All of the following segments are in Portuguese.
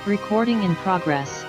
Recording in progress.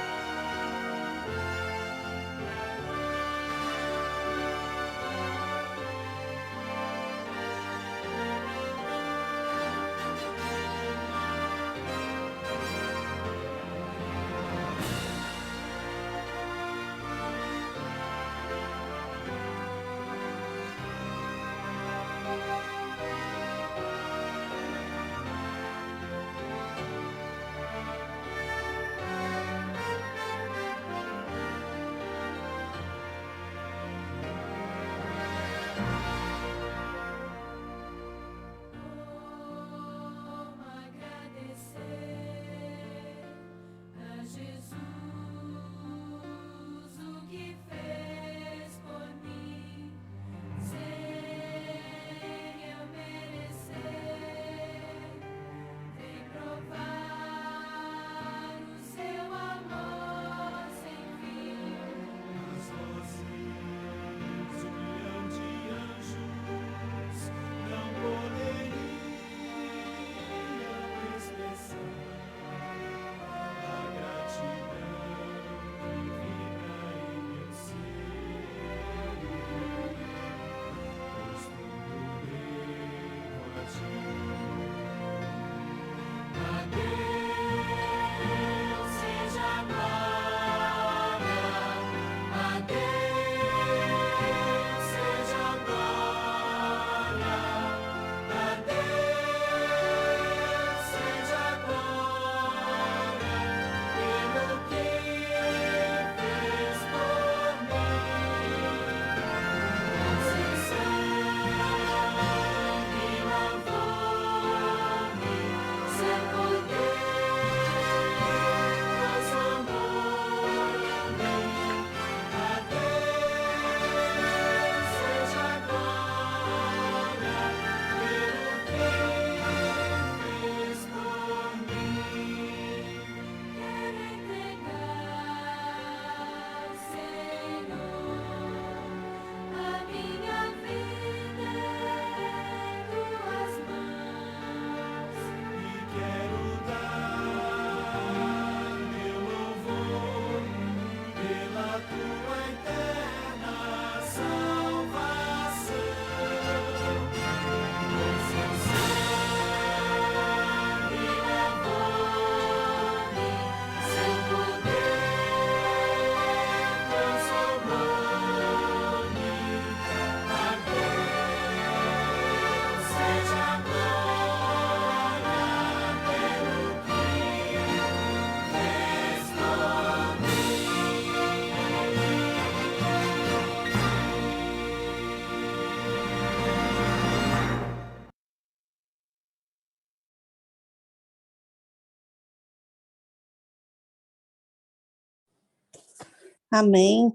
Amém,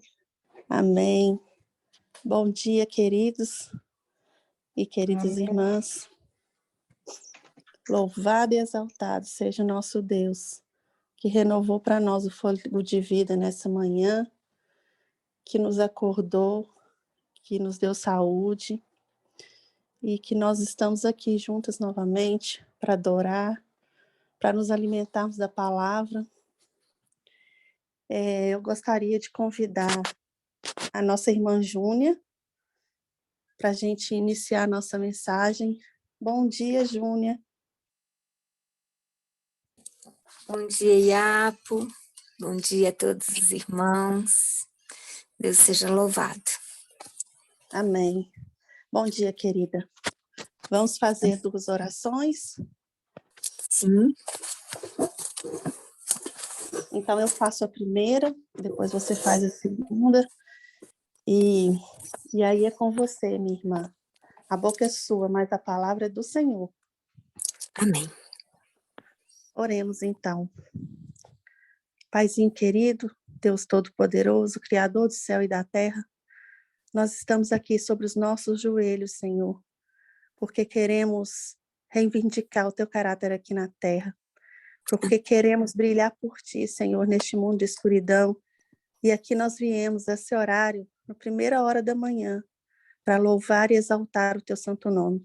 amém. Bom dia, queridos e queridas irmãs. Louvado e exaltado seja o nosso Deus, que renovou para nós o fôlego de vida nessa manhã, que nos acordou, que nos deu saúde e que nós estamos aqui juntas novamente para adorar, para nos alimentarmos da palavra. Eu gostaria de convidar a nossa irmã Júnia para a gente iniciar a nossa mensagem. Bom dia, Júnia. Bom dia, Iapo. Bom dia a todos os irmãos. Deus seja louvado. Amém. Bom dia, querida. Vamos fazer 2 orações? Sim. Então, eu faço a primeira, depois você faz a segunda. E aí é com você, minha irmã. A boca é sua, mas a palavra é do Senhor. Amém. Oremos, então. Paizinho querido, Deus Todo-Poderoso, Criador do céu e da terra, nós estamos aqui sobre os nossos joelhos, Senhor, porque queremos reivindicar o teu caráter aqui na terra, porque queremos brilhar por ti, Senhor, neste mundo de escuridão. E aqui nós viemos a esse horário, na primeira hora da manhã, para louvar e exaltar o teu santo nome.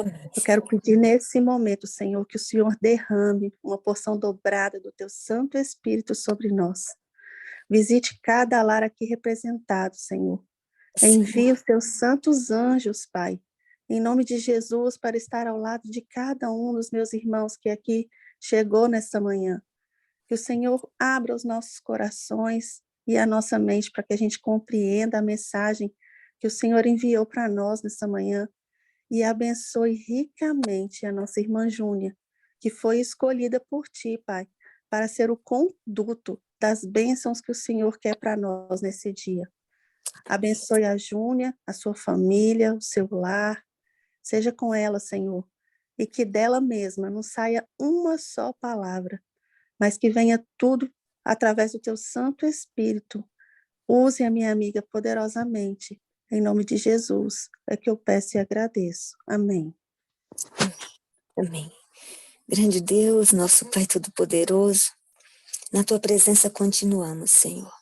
Amém. Eu quero pedir nesse momento, Senhor, que o Senhor derrame uma porção dobrada do teu Santo Espírito sobre nós. Visite cada lar aqui representado, Senhor. Envie os teus santos anjos, Pai, em nome de Jesus, para estar ao lado de cada um dos meus irmãos que aqui chegou nessa manhã. Que o Senhor abra os nossos corações e a nossa mente para que a gente compreenda a mensagem que o Senhor enviou para nós nessa manhã e abençoe ricamente a nossa irmã Júnia, que foi escolhida por Ti, Pai, para ser o conduto das bênçãos que o Senhor quer para nós nesse dia. Abençoe a Júnia, a sua família, o seu lar, seja com ela, Senhor, e que dela mesma não saia uma só palavra, mas que venha tudo através do teu Santo Espírito. Use a minha amiga poderosamente. Em nome de Jesus, é que eu peço e agradeço. Amém. Amém. Grande Deus, nosso Pai Todo-Poderoso, na Tua presença continuamos, Senhor.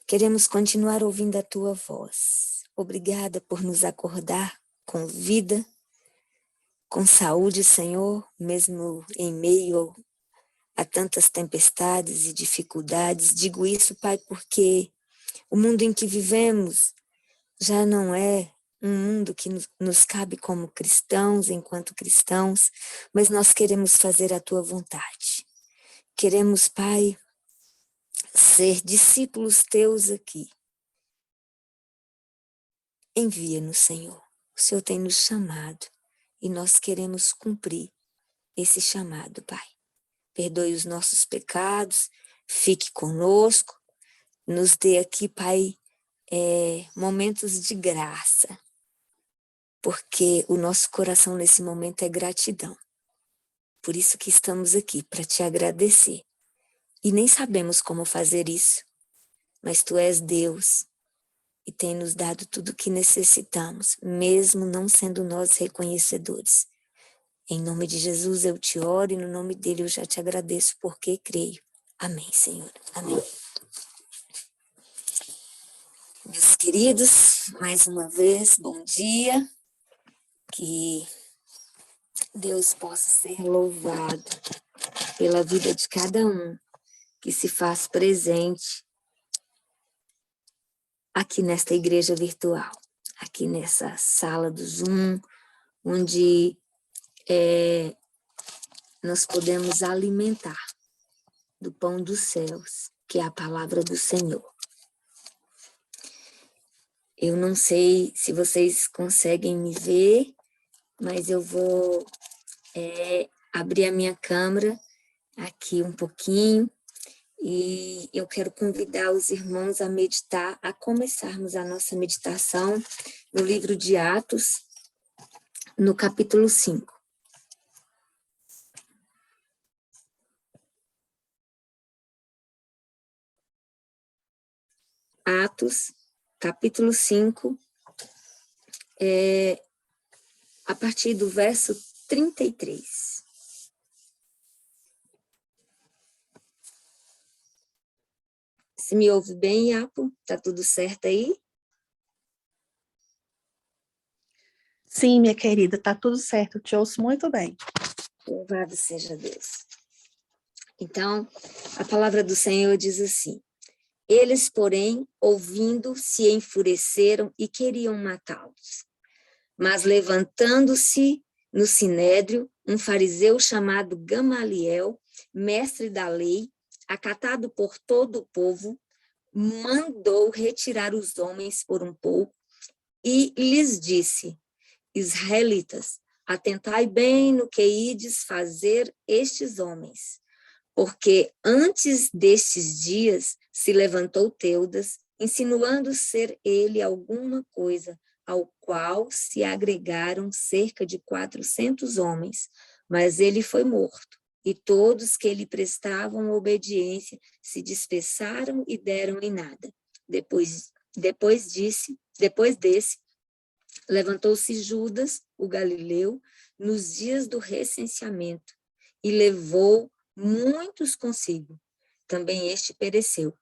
Queremos continuar ouvindo a Tua voz. Obrigada por nos acordar com vida, com saúde, Senhor, mesmo em meio a tantas tempestades e dificuldades. Digo isso, Pai, porque o mundo em que vivemos já não é um mundo que nos cabe como cristãos, enquanto cristãos, mas nós queremos fazer a Tua vontade. Queremos, Pai, ser discípulos Teus aqui. Envia-nos, Senhor. O Senhor tem nos chamado e nós queremos cumprir esse chamado, Pai. Perdoe os nossos pecados, fique conosco, nos dê aqui, Pai, momentos de graça, porque o nosso coração nesse momento é gratidão. Por isso que estamos aqui, para Te agradecer. E nem sabemos como fazer isso, mas Tu és Deus e tem nos dado tudo o que necessitamos, mesmo não sendo nós reconhecedores. Em nome de Jesus eu Te oro e no nome dEle eu já Te agradeço porque creio. Amém, Senhor. Amém. Meus queridos, mais uma vez, bom dia. Que Deus possa ser louvado pela vida de cada um que se faz presente aqui nesta igreja virtual, aqui nessa sala do Zoom, onde nós podemos alimentar do pão dos céus, que é a palavra do Senhor. Eu não sei se vocês conseguem me ver, mas eu vou abrir a minha câmera aqui um pouquinho e eu quero convidar os irmãos a meditar, a começarmos a nossa meditação no livro de Atos, no capítulo 5. Atos, capítulo 5, a partir do verso 33. Se me ouve bem, Iapo? Tá tudo certo aí? Sim, minha querida, tá tudo certo. Eu te ouço muito bem. Louvado seja Deus. Então, a palavra do Senhor diz assim: eles, porém, ouvindo, se enfureceram e queriam matá-los. Mas levantando-se no sinédrio, um fariseu chamado Gamaliel, mestre da lei, acatado por todo o povo, mandou retirar os homens por um pouco e lhes disse: israelitas, atentai bem no que ides fazer estes homens, porque antes destes dias se levantou Teudas, insinuando ser ele alguma coisa, ao qual se agregaram cerca de 400 homens, mas ele foi morto, e todos que lhe prestavam obediência se dispersaram e deram em nada. Depois desse, levantou-se Judas, o Galileu, nos dias do recenseamento, e levou muitos consigo. Também este pereceu.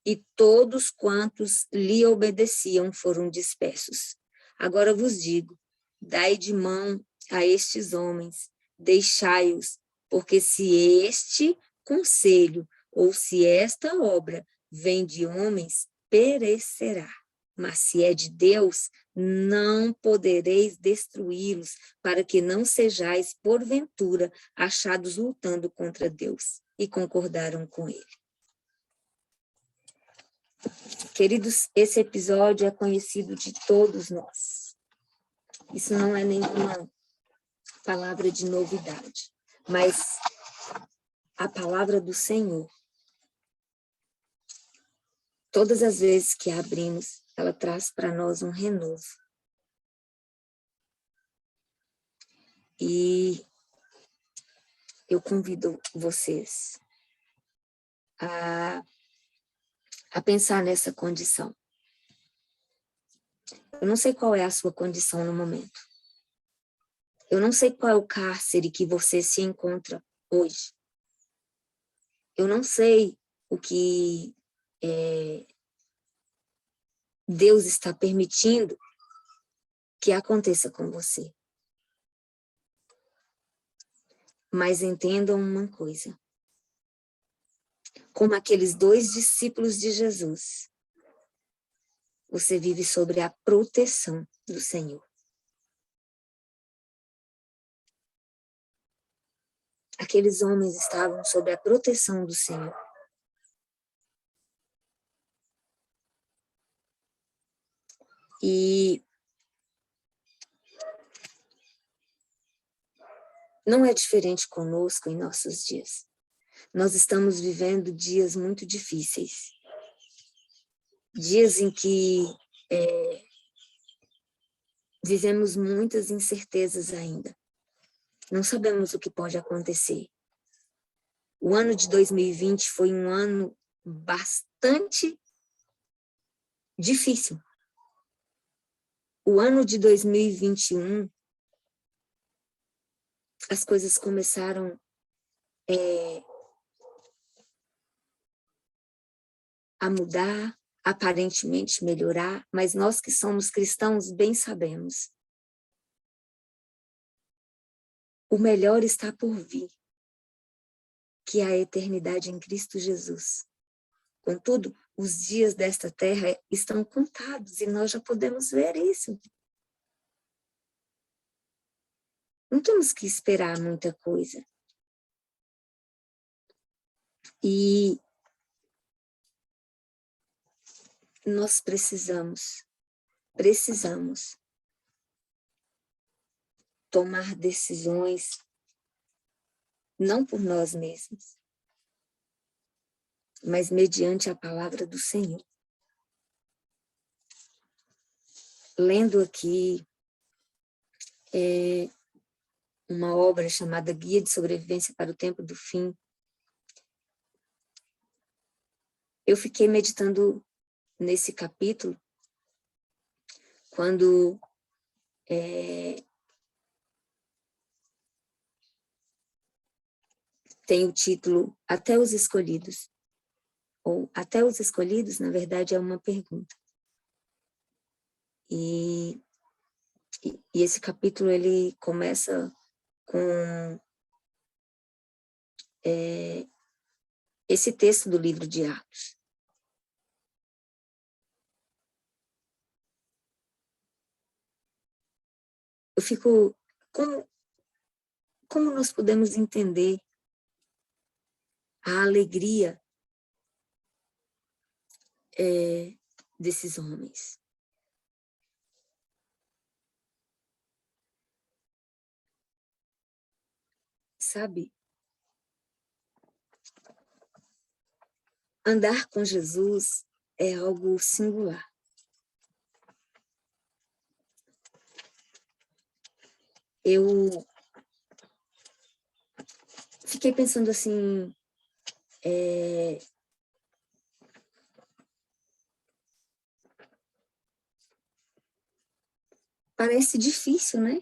E todos quantos lhe obedeciam foram dispersos. Agora vos digo, dai de mão a estes homens, deixai-os, porque se este conselho ou se esta obra vem de homens, perecerá. Mas se é de Deus, não podereis destruí-los, para que não sejais, porventura, achados lutando contra Deus. E concordaram com ele. Queridos, esse episódio é conhecido de todos nós. Isso não é nenhuma palavra de novidade, mas a palavra do Senhor, todas as vezes que a abrimos, ela traz para nós um renovo. E eu convido vocês a pensar nessa condição. Eu não sei qual é a sua condição no momento. Eu não sei qual é o cárcere que você se encontra hoje. Eu não sei o que Deus está permitindo que aconteça com você. Mas entendam uma coisa. Como aqueles 2 discípulos de Jesus, você vive sobre a proteção do Senhor. Aqueles homens estavam sob a proteção do Senhor. E não é diferente conosco em nossos dias. Nós estamos vivendo dias muito difíceis. Dias em que vivemos muitas incertezas ainda. Não sabemos o que pode acontecer. O ano de 2020 foi um ano bastante difícil. O ano de 2021, as coisas começaram a mudar, aparentemente melhorar, mas nós que somos cristãos bem sabemos. O melhor está por vir, que é a eternidade em Cristo Jesus. Contudo, os dias desta terra estão contados e nós já podemos ver isso. Não temos que esperar muita coisa. E nós precisamos tomar decisões não por nós mesmos, mas mediante a palavra do Senhor. Lendo aqui uma obra chamada Guia de Sobrevivência para o Tempo do Fim, eu fiquei meditando nesse capítulo quando tem o título Até os Escolhidos, ou Até os Escolhidos, na verdade, é uma pergunta. E esse capítulo, ele começa com esse texto do livro de Atos. Eu fico, como nós podemos entender a alegria desses homens? Sabe? Andar com Jesus é algo singular. Eu fiquei pensando assim, parece difícil, né?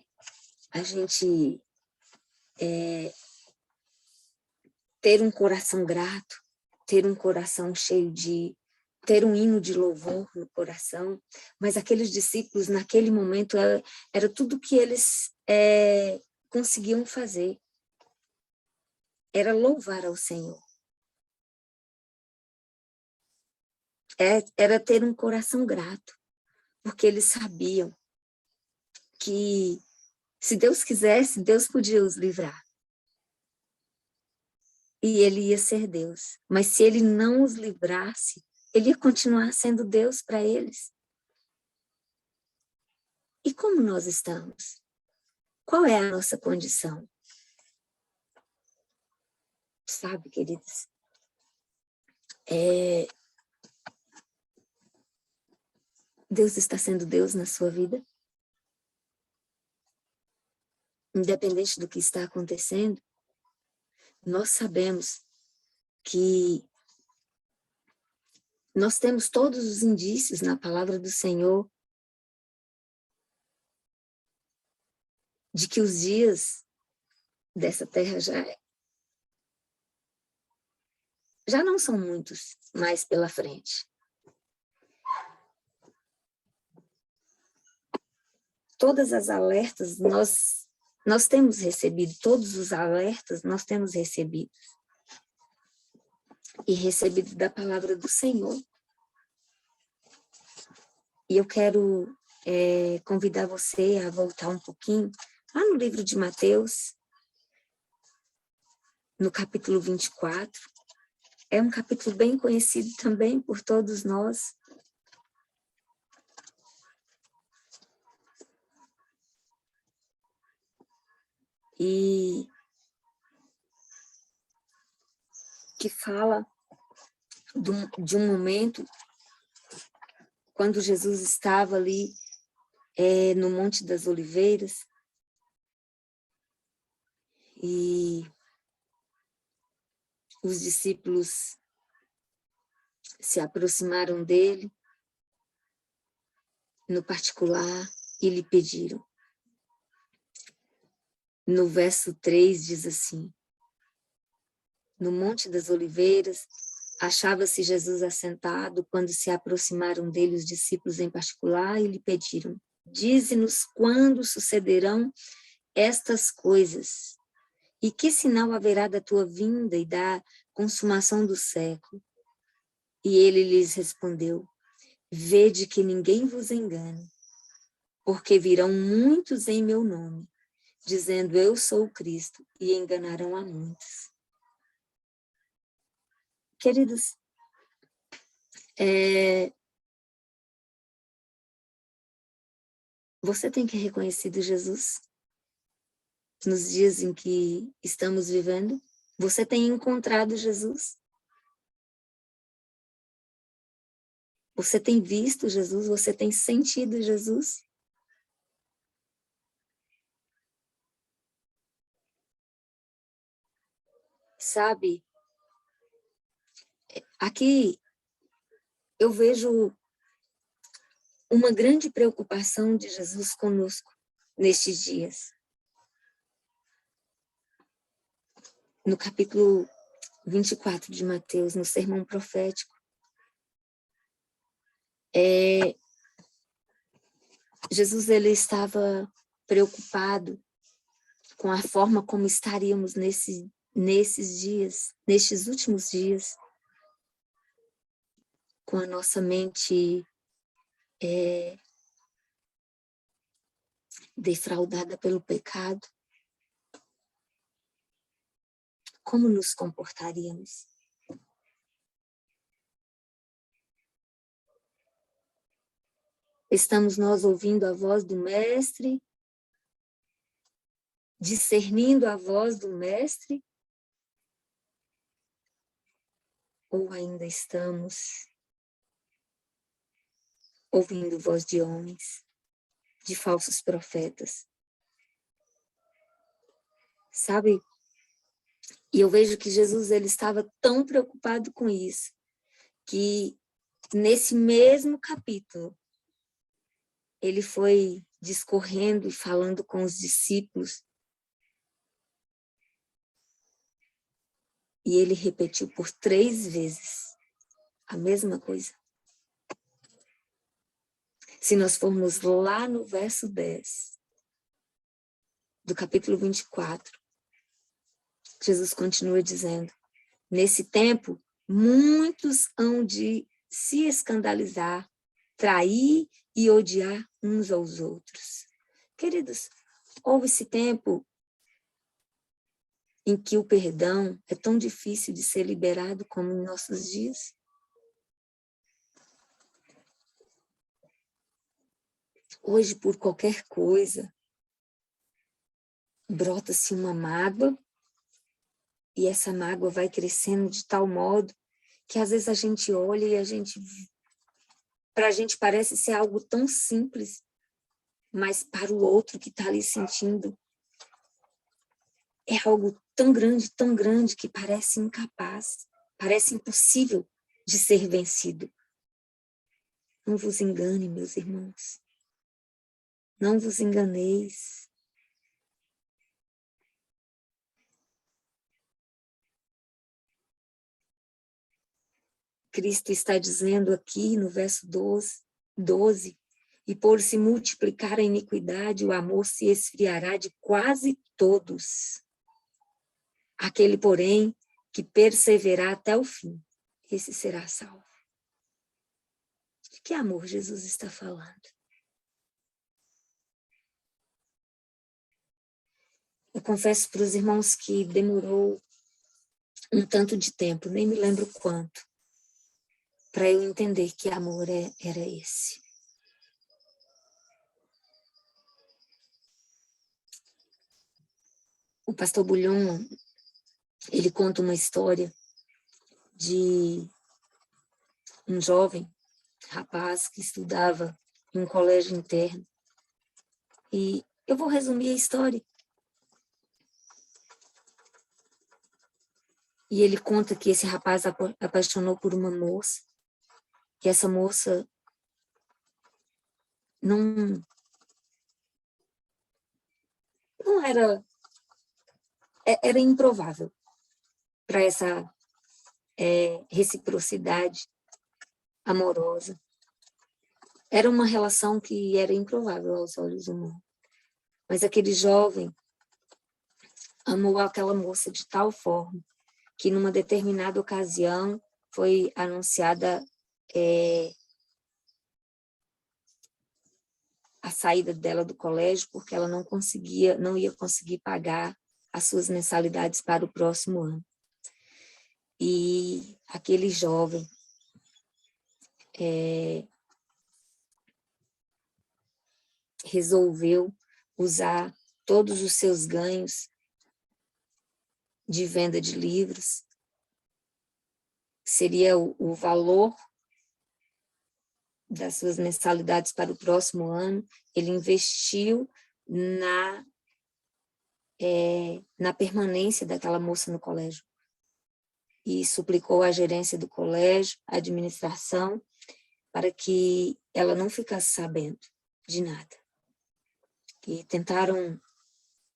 A gente ter um coração grato, ter um coração cheio de... ter um hino de louvor no coração, mas aqueles discípulos, naquele momento, era tudo que eles conseguiam fazer. Era louvar ao Senhor. Era ter um coração grato, porque eles sabiam que, se Deus quisesse, Deus podia os livrar. E ele ia ser Deus. Mas se ele não os livrasse, ele ia continuar sendo Deus para eles. E como nós estamos? Qual é a nossa condição? Sabe, queridos? Deus está sendo Deus na sua vida? Independente do que está acontecendo, nós sabemos que nós temos todos os indícios na palavra do Senhor de que os dias dessa terra já não são muitos mais pela frente. Todas as alertas nós temos recebido, todos os alertas nós temos recebido. E recebido da palavra do Senhor. E eu quero convidar você a voltar um pouquinho lá no livro de Mateus, no capítulo 24. É um capítulo bem conhecido também por todos nós. E que fala de um momento quando Jesus estava ali no Monte das Oliveiras e os discípulos se aproximaram dele no particular e lhe pediram. No verso 3 diz assim: no Monte das Oliveiras, achava-se Jesus assentado quando se aproximaram dele os discípulos em particular e lhe pediram: dize-nos quando sucederão estas coisas, e que sinal haverá da tua vinda e da consumação do século? E ele lhes respondeu: vede que ninguém vos engane, porque virão muitos em meu nome, dizendo eu sou o Cristo, e enganarão a muitos. Queridos, você tem que reconhecer Jesus nos dias em que estamos vivendo? Você tem encontrado Jesus? Você tem visto Jesus? Você tem sentido Jesus? Sabe, aqui eu vejo uma grande preocupação de Jesus conosco nestes dias. No capítulo 24 de Mateus, no sermão profético, Jesus ele estava preocupado com a forma como estaríamos nesses dias, nestes últimos dias, com a nossa mente defraudada pelo pecado. Como nos comportaríamos? Estamos nós ouvindo a voz do Mestre, discernindo a voz do Mestre? Ou ainda estamos ouvindo voz de homens, de falsos profetas? Sabe? E eu vejo que Jesus ele estava tão preocupado com isso, que nesse mesmo capítulo, ele foi discorrendo e falando com os discípulos, e ele repetiu por 3 vezes a mesma coisa. Se nós formos lá no verso 10, do capítulo 24, Jesus continua dizendo: nesse tempo, muitos hão de se escandalizar, trair e odiar uns aos outros. Queridos, houve esse tempo em que o perdão é tão difícil de ser liberado como em nossos dias. Hoje, por qualquer coisa, brota-se uma mágoa, e essa mágoa vai crescendo de tal modo que às vezes a gente olha e para a gente parece ser algo tão simples, mas para o outro que está ali sentindo, é algo tão grande que parece incapaz, parece impossível de ser vencido. Não vos engane, meus irmãos. Não vos enganeis. Cristo está dizendo aqui no verso 12, e por se multiplicar a iniquidade, o amor se esfriará de quase todos. Aquele, porém, que perseverar até o fim, esse será salvo. De que amor Jesus está falando? Eu confesso para os irmãos que demorou um tanto de tempo, nem me lembro quanto, para eu entender que amor era esse. O pastor Bulhon, ele conta uma história de um jovem rapaz que estudava em um colégio interno. E eu vou resumir a história. E ele conta que esse rapaz apaixonou por uma moça, e essa moça não era improvável para essa reciprocidade amorosa. Era uma relação que era improvável aos olhos humanos. Mas aquele jovem amou aquela moça de tal forma que numa determinada ocasião foi anunciada a saída dela do colégio porque ela não ia conseguir pagar as suas mensalidades para o próximo ano. E aquele jovem resolveu usar todos os seus ganhos de venda de livros, seria o valor das suas mensalidades para o próximo ano, ele investiu na permanência daquela moça no colégio. E suplicou à gerência do colégio, à administração, para que ela não ficasse sabendo de nada. E tentaram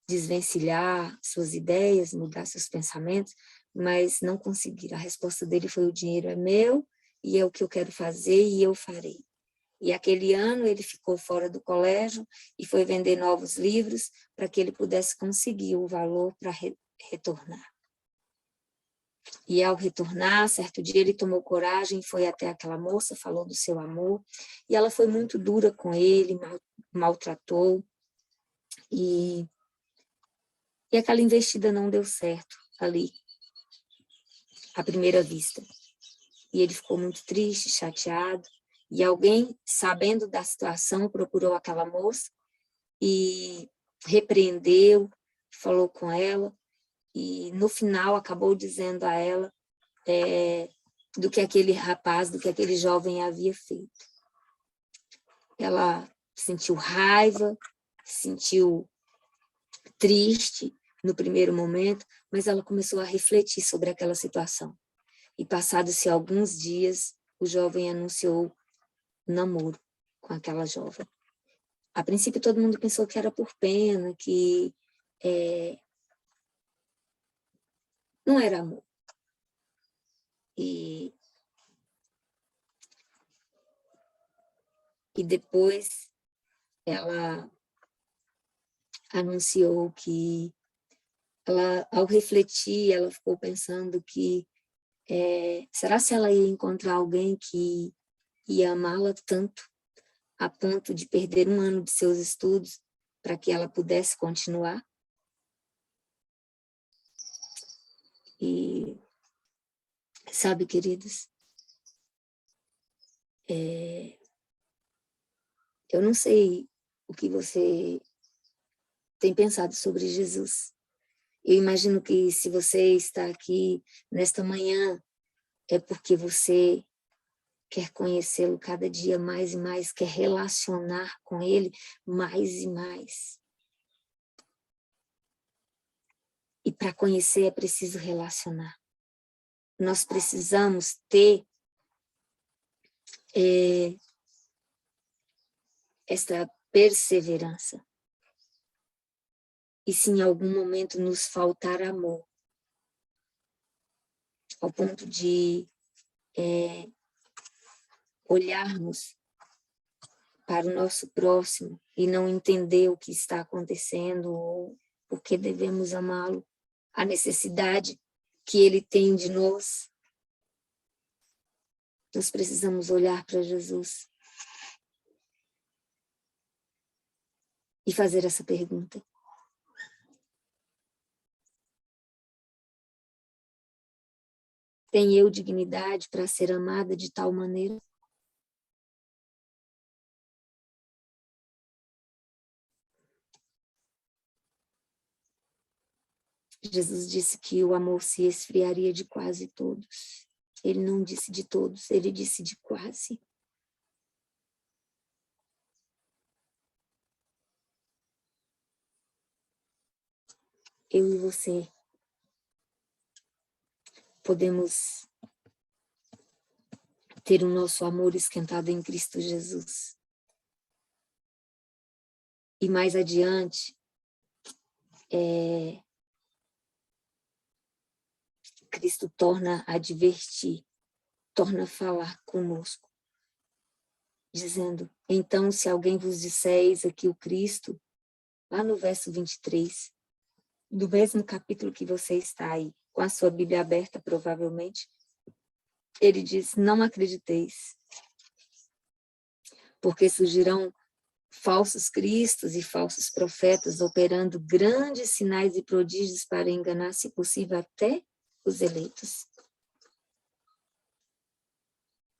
desvencilhar suas ideias, mudar seus pensamentos, mas não conseguiram. A resposta dele foi: o dinheiro é meu e é o que eu quero fazer e eu farei. E aquele ano ele ficou fora do colégio e foi vender novos livros para que ele pudesse conseguir o valor para retornar. E ao retornar, certo dia ele tomou coragem, foi até aquela moça, falou do seu amor, e ela foi muito dura com ele, maltratou, e aquela investida não deu certo ali, à primeira vista. E ele ficou muito triste, chateado, e alguém, sabendo da situação, procurou aquela moça e repreendeu, falou com ela, e no final acabou dizendo a ela do que aquele rapaz, do que aquele jovem havia feito. Ela sentiu raiva, sentiu triste no primeiro momento, mas ela começou a refletir sobre aquela situação. E passados-se alguns dias, o jovem anunciou um namoro com aquela jovem. A princípio, todo mundo pensou que era por pena, que não era amor. E depois, anunciou que ela, ao refletir, ela ficou pensando que será se ela ia encontrar alguém que ia amá-la tanto a ponto de perder um ano de seus estudos para que ela pudesse continuar? E sabe, queridos, eu não sei o que você tem pensado sobre Jesus. Eu imagino que se você está aqui nesta manhã, é porque você quer conhecê-lo cada dia mais e mais, quer relacionar com ele mais e mais. E para conhecer é preciso relacionar. Nós precisamos ter esta perseverança. E se em algum momento nos faltar amor, ao ponto de olharmos para o nosso próximo e não entender o que está acontecendo ou por que devemos amá-lo, a necessidade que ele tem de nós, nós precisamos olhar para Jesus e fazer essa pergunta. Tenho eu dignidade para ser amada de tal maneira? Jesus disse que o amor se esfriaria de quase todos. Ele não disse de todos, ele disse de quase. Eu e você podemos ter o nosso amor esquentado em Cristo Jesus. E mais adiante, Cristo torna a advertir, torna a falar conosco, dizendo, então se alguém vos disser, eis aqui o Cristo, lá no verso 23, do mesmo capítulo que você está aí, com a sua Bíblia aberta provavelmente, ele diz, não acrediteis, porque surgirão falsos cristos e falsos profetas operando grandes sinais e prodígios para enganar, se possível, até os eleitos.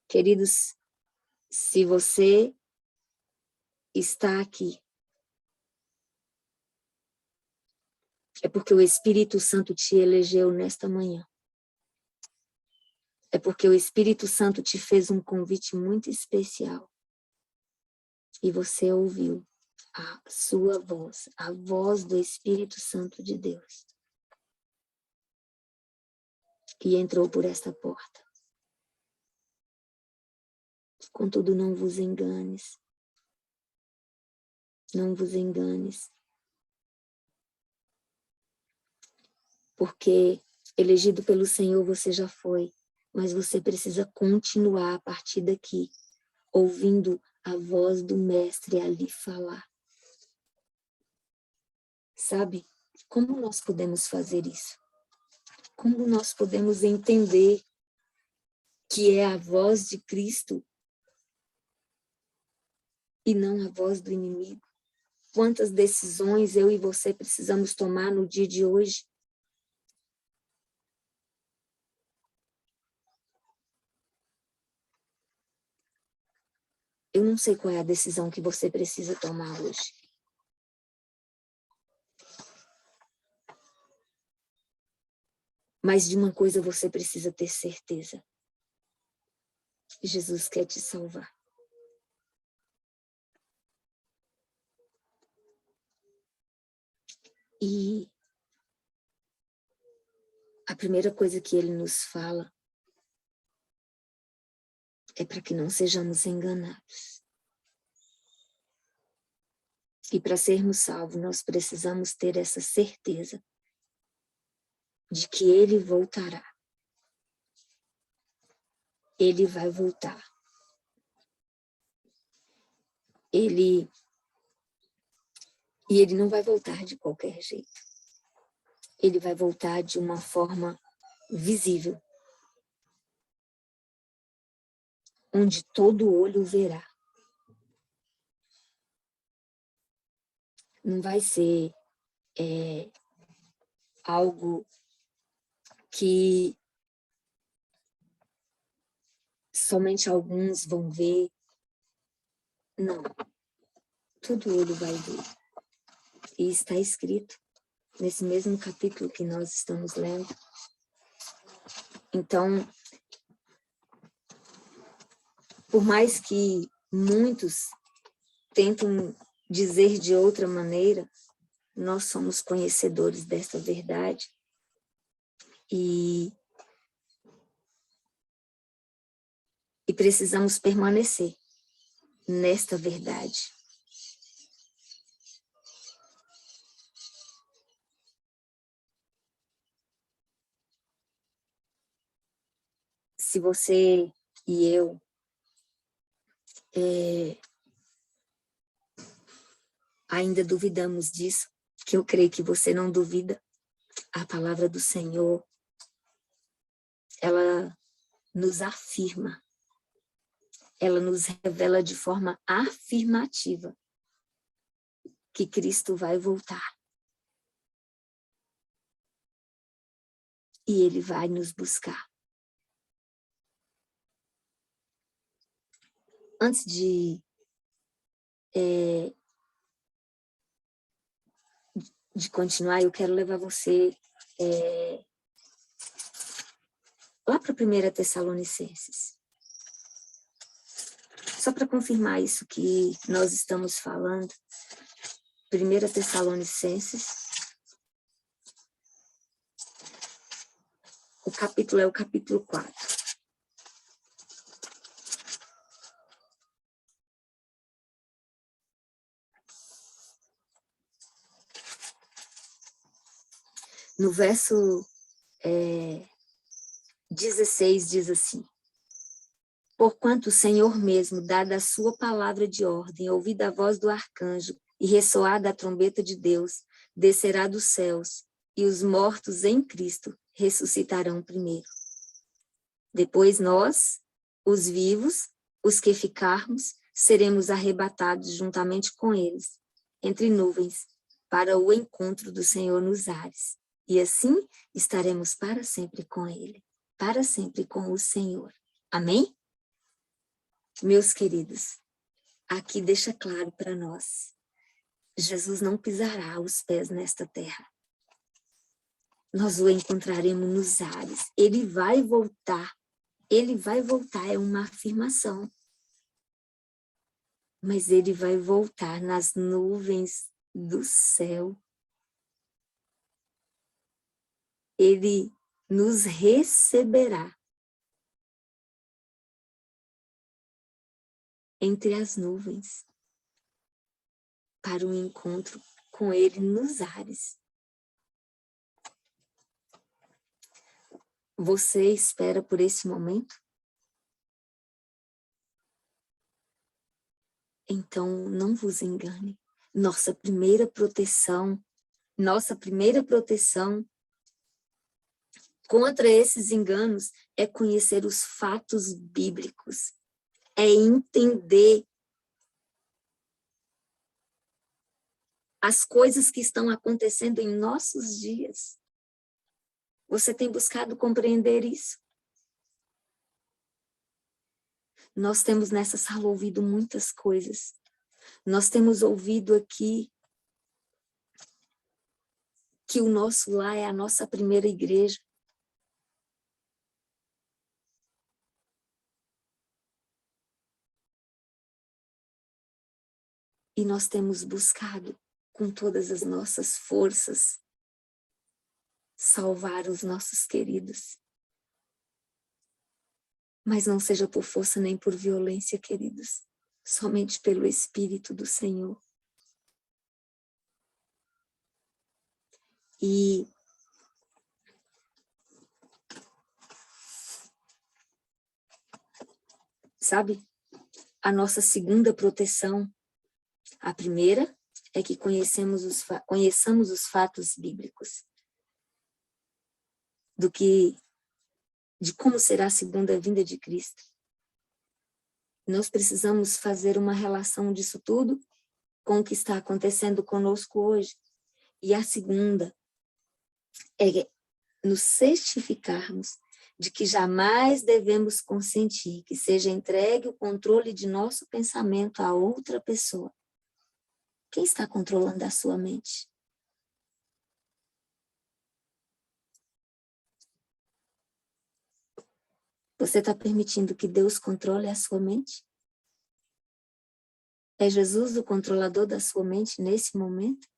Queridos, se você está aqui, é porque o Espírito Santo te elegeu nesta manhã. É porque o Espírito Santo te fez um convite muito especial. E você ouviu a sua voz, a voz do Espírito Santo de Deus. E entrou por esta porta. Contudo, não vos enganes. Não vos enganes. Porque elegido pelo Senhor você já foi, mas você precisa continuar a partir daqui, ouvindo a voz do Mestre ali falar. Sabe, como nós podemos fazer isso? Como nós podemos entender que é a voz de Cristo e não a voz do inimigo? Quantas decisões eu e você precisamos tomar no dia de hoje? Eu não sei qual é a decisão que você precisa tomar hoje. Mas de uma coisa você precisa ter certeza. Jesus quer te salvar. E a primeira coisa que ele nos fala é para que não sejamos enganados. E para sermos salvos, nós precisamos ter essa certeza de que ele voltará. Ele vai voltar. Ele E ele não vai voltar de qualquer jeito. Ele vai voltar de uma forma visível, onde todo olho verá. Não vai ser algo que somente alguns vão ver. Não. Todo olho vai ver. E está escrito nesse mesmo capítulo que nós estamos lendo. Então, por mais que muitos tentam dizer de outra maneira, nós somos conhecedores desta verdade e precisamos permanecer nesta verdade. Se você e eu ainda duvidamos disso, que eu creio que você não duvida, a palavra do Senhor, ela nos afirma, ela nos revela de forma afirmativa que Cristo vai voltar. E Ele vai nos buscar. Antes de continuar, eu quero levar você lá para a 1 Tessalonicenses. Só para confirmar isso que nós estamos falando. 1 Tessalonicenses. O capítulo é o capítulo 4. No verso 16 diz assim: porquanto o Senhor mesmo, dada a sua palavra de ordem, ouvida a voz do arcanjo e ressoada a trombeta de Deus, descerá dos céus, e os mortos em Cristo ressuscitarão primeiro. Depois nós, os vivos, os que ficarmos, seremos arrebatados juntamente com eles, entre nuvens, para o encontro do Senhor nos ares. E assim estaremos para sempre com Ele, para sempre com o Senhor. Amém? Meus queridos, aqui deixa claro para nós, Jesus não pisará os pés nesta terra. Nós o encontraremos nos ares. Ele vai voltar, é uma afirmação. Mas ele vai voltar nas nuvens do céu. Ele nos receberá entre as nuvens para um encontro com ele nos ares. Você espera por esse momento? Então, não vos engane. Nossa primeira proteção contra esses enganos é conhecer os fatos bíblicos, é entender as coisas que estão acontecendo em nossos dias. Você tem buscado compreender isso? Nós temos nessa sala ouvido muitas coisas. Nós temos ouvido aqui que o nosso lar é a nossa primeira igreja. E nós temos buscado com todas as nossas forças salvar os nossos queridos. Mas não seja por força nem por violência, queridos, somente pelo Espírito do Senhor. E sabe, a nossa segunda proteção, a primeira é que conheçamos os fatos bíblicos de como será a segunda vinda de Cristo. Nós precisamos fazer uma relação disso tudo com o que está acontecendo conosco hoje. E a segunda é nos certificarmos de que jamais devemos consentir que seja entregue o controle de nosso pensamento a outra pessoa. Quem está controlando a sua mente? Você está permitindo que Deus controle a sua mente? É Jesus o controlador da sua mente nesse momento?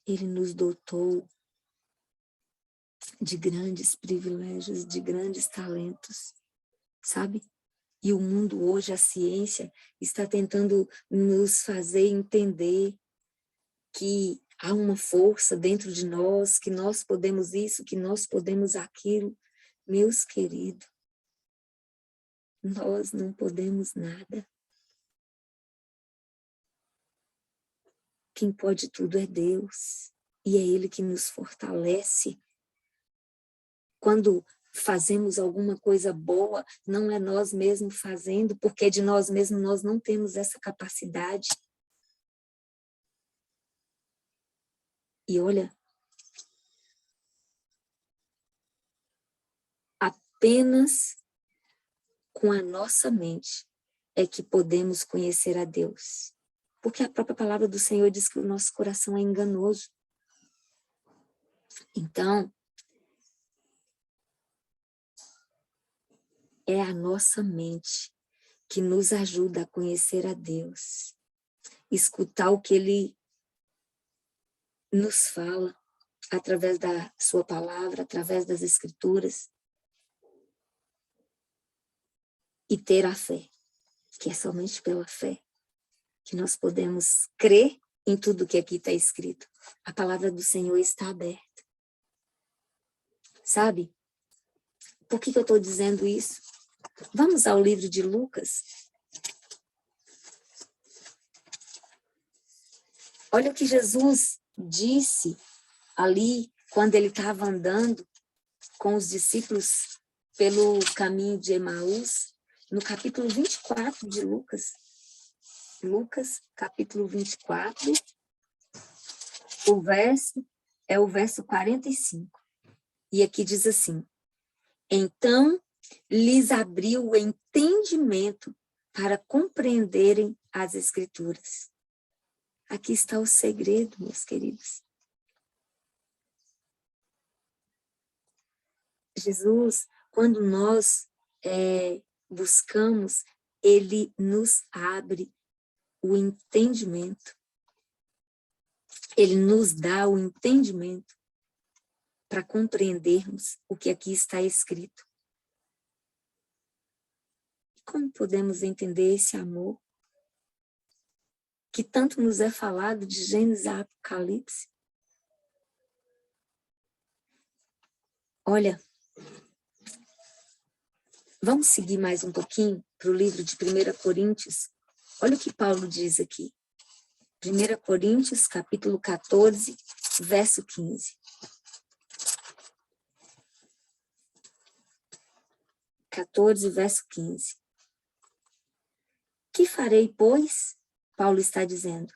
Ele nos dotou de grandes privilégios, de grandes talentos, sabe? E o mundo hoje, a ciência, está tentando nos fazer entender que há uma força dentro de nós, que nós podemos isso, que nós podemos aquilo. Meus queridos, nós não podemos nada. Quem pode tudo é Deus, e é Ele que nos fortalece. Quando fazemos alguma coisa boa, não é nós mesmos fazendo, porque de nós mesmos nós não temos essa capacidade. E olha, apenas com a nossa mente é que podemos conhecer a Deus. Porque a própria palavra do Senhor diz que o nosso coração é enganoso. Então, é a nossa mente que nos ajuda a conhecer a Deus, escutar o que Ele nos fala através da sua palavra, através das Escrituras, e ter a fé, que é somente pela fé que nós podemos crer em tudo que aqui está escrito. A palavra do Senhor está aberta. Sabe? Por que eu estou dizendo isso? Vamos ao livro de Lucas. Olha o que Jesus disse ali, quando ele estava andando com os discípulos pelo caminho de Emaús, no capítulo 24 de Lucas. Lucas, capítulo 24, o verso 45. E aqui diz assim: então lhes abriu o entendimento para compreenderem as Escrituras. Aqui está o segredo, meus queridos. Jesus, quando nós buscamos, Ele nos abre o entendimento. Ele nos dá o entendimento para compreendermos o que aqui está escrito. Como podemos entender esse amor que tanto nos é falado de Gênesis a Apocalipse? Olha, vamos seguir mais um pouquinho para o livro de 1 Coríntios. Olha o que Paulo diz aqui. 1 Coríntios, capítulo 14, verso 15. 14, verso 15. Que farei, pois? Paulo está dizendo: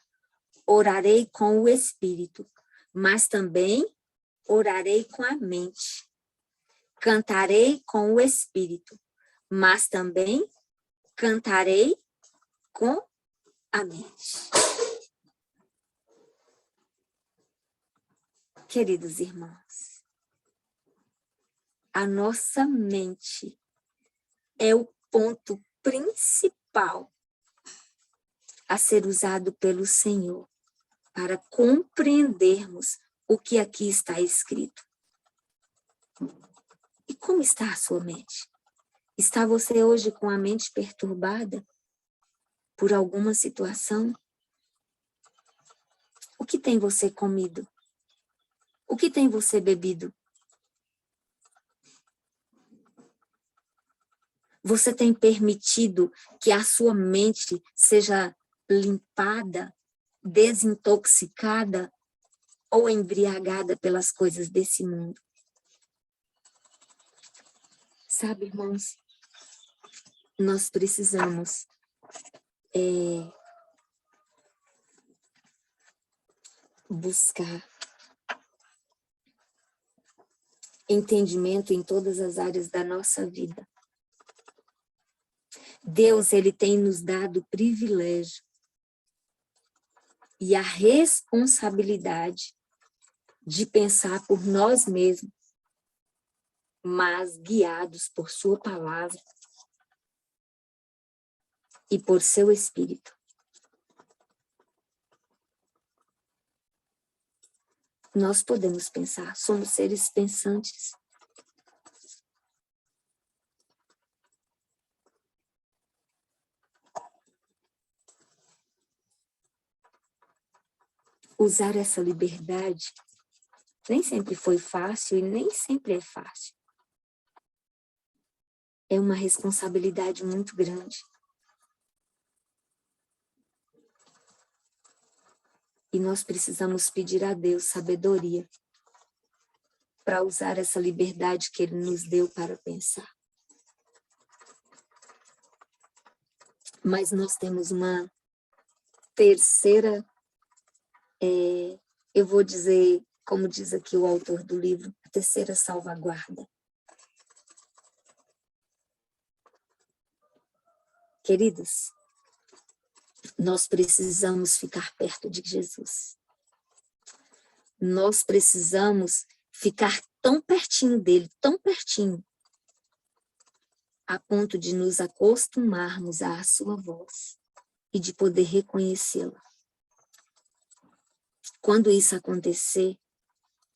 orarei com o espírito, mas também orarei com a mente. Cantarei com o espírito, mas também cantarei com a mente. Queridos irmãos, a nossa mente é o ponto principal a ser usado pelo Senhor para compreendermos o que aqui está escrito. E como está a sua mente? Está você hoje com a mente perturbada por alguma situação? O que tem você comido? O que tem você bebido? Você tem permitido que a sua mente seja limpada desintoxicada ou embriagada pelas coisas desse mundo. Sabe, irmãos, nós precisamos buscar entendimento em todas as áreas da nossa vida. Deus, ele tem nos dado o privilégio e a responsabilidade de pensar por nós mesmos, mas guiados por sua palavra e por seu Espírito. Nós podemos pensar, somos seres pensantes. Usar essa liberdade nem sempre foi fácil e nem sempre é fácil. É uma responsabilidade muito grande. E nós precisamos pedir a Deus sabedoria para usar essa liberdade que Ele nos deu para pensar. Mas nós temos uma terceira, eu vou dizer, como diz aqui o autor do livro, a terceira salvaguarda. Queridos, nós precisamos ficar perto de Jesus. Nós precisamos ficar tão pertinho dele, tão pertinho, a ponto de nos acostumarmos à sua voz e de poder reconhecê-la. Quando isso acontecer,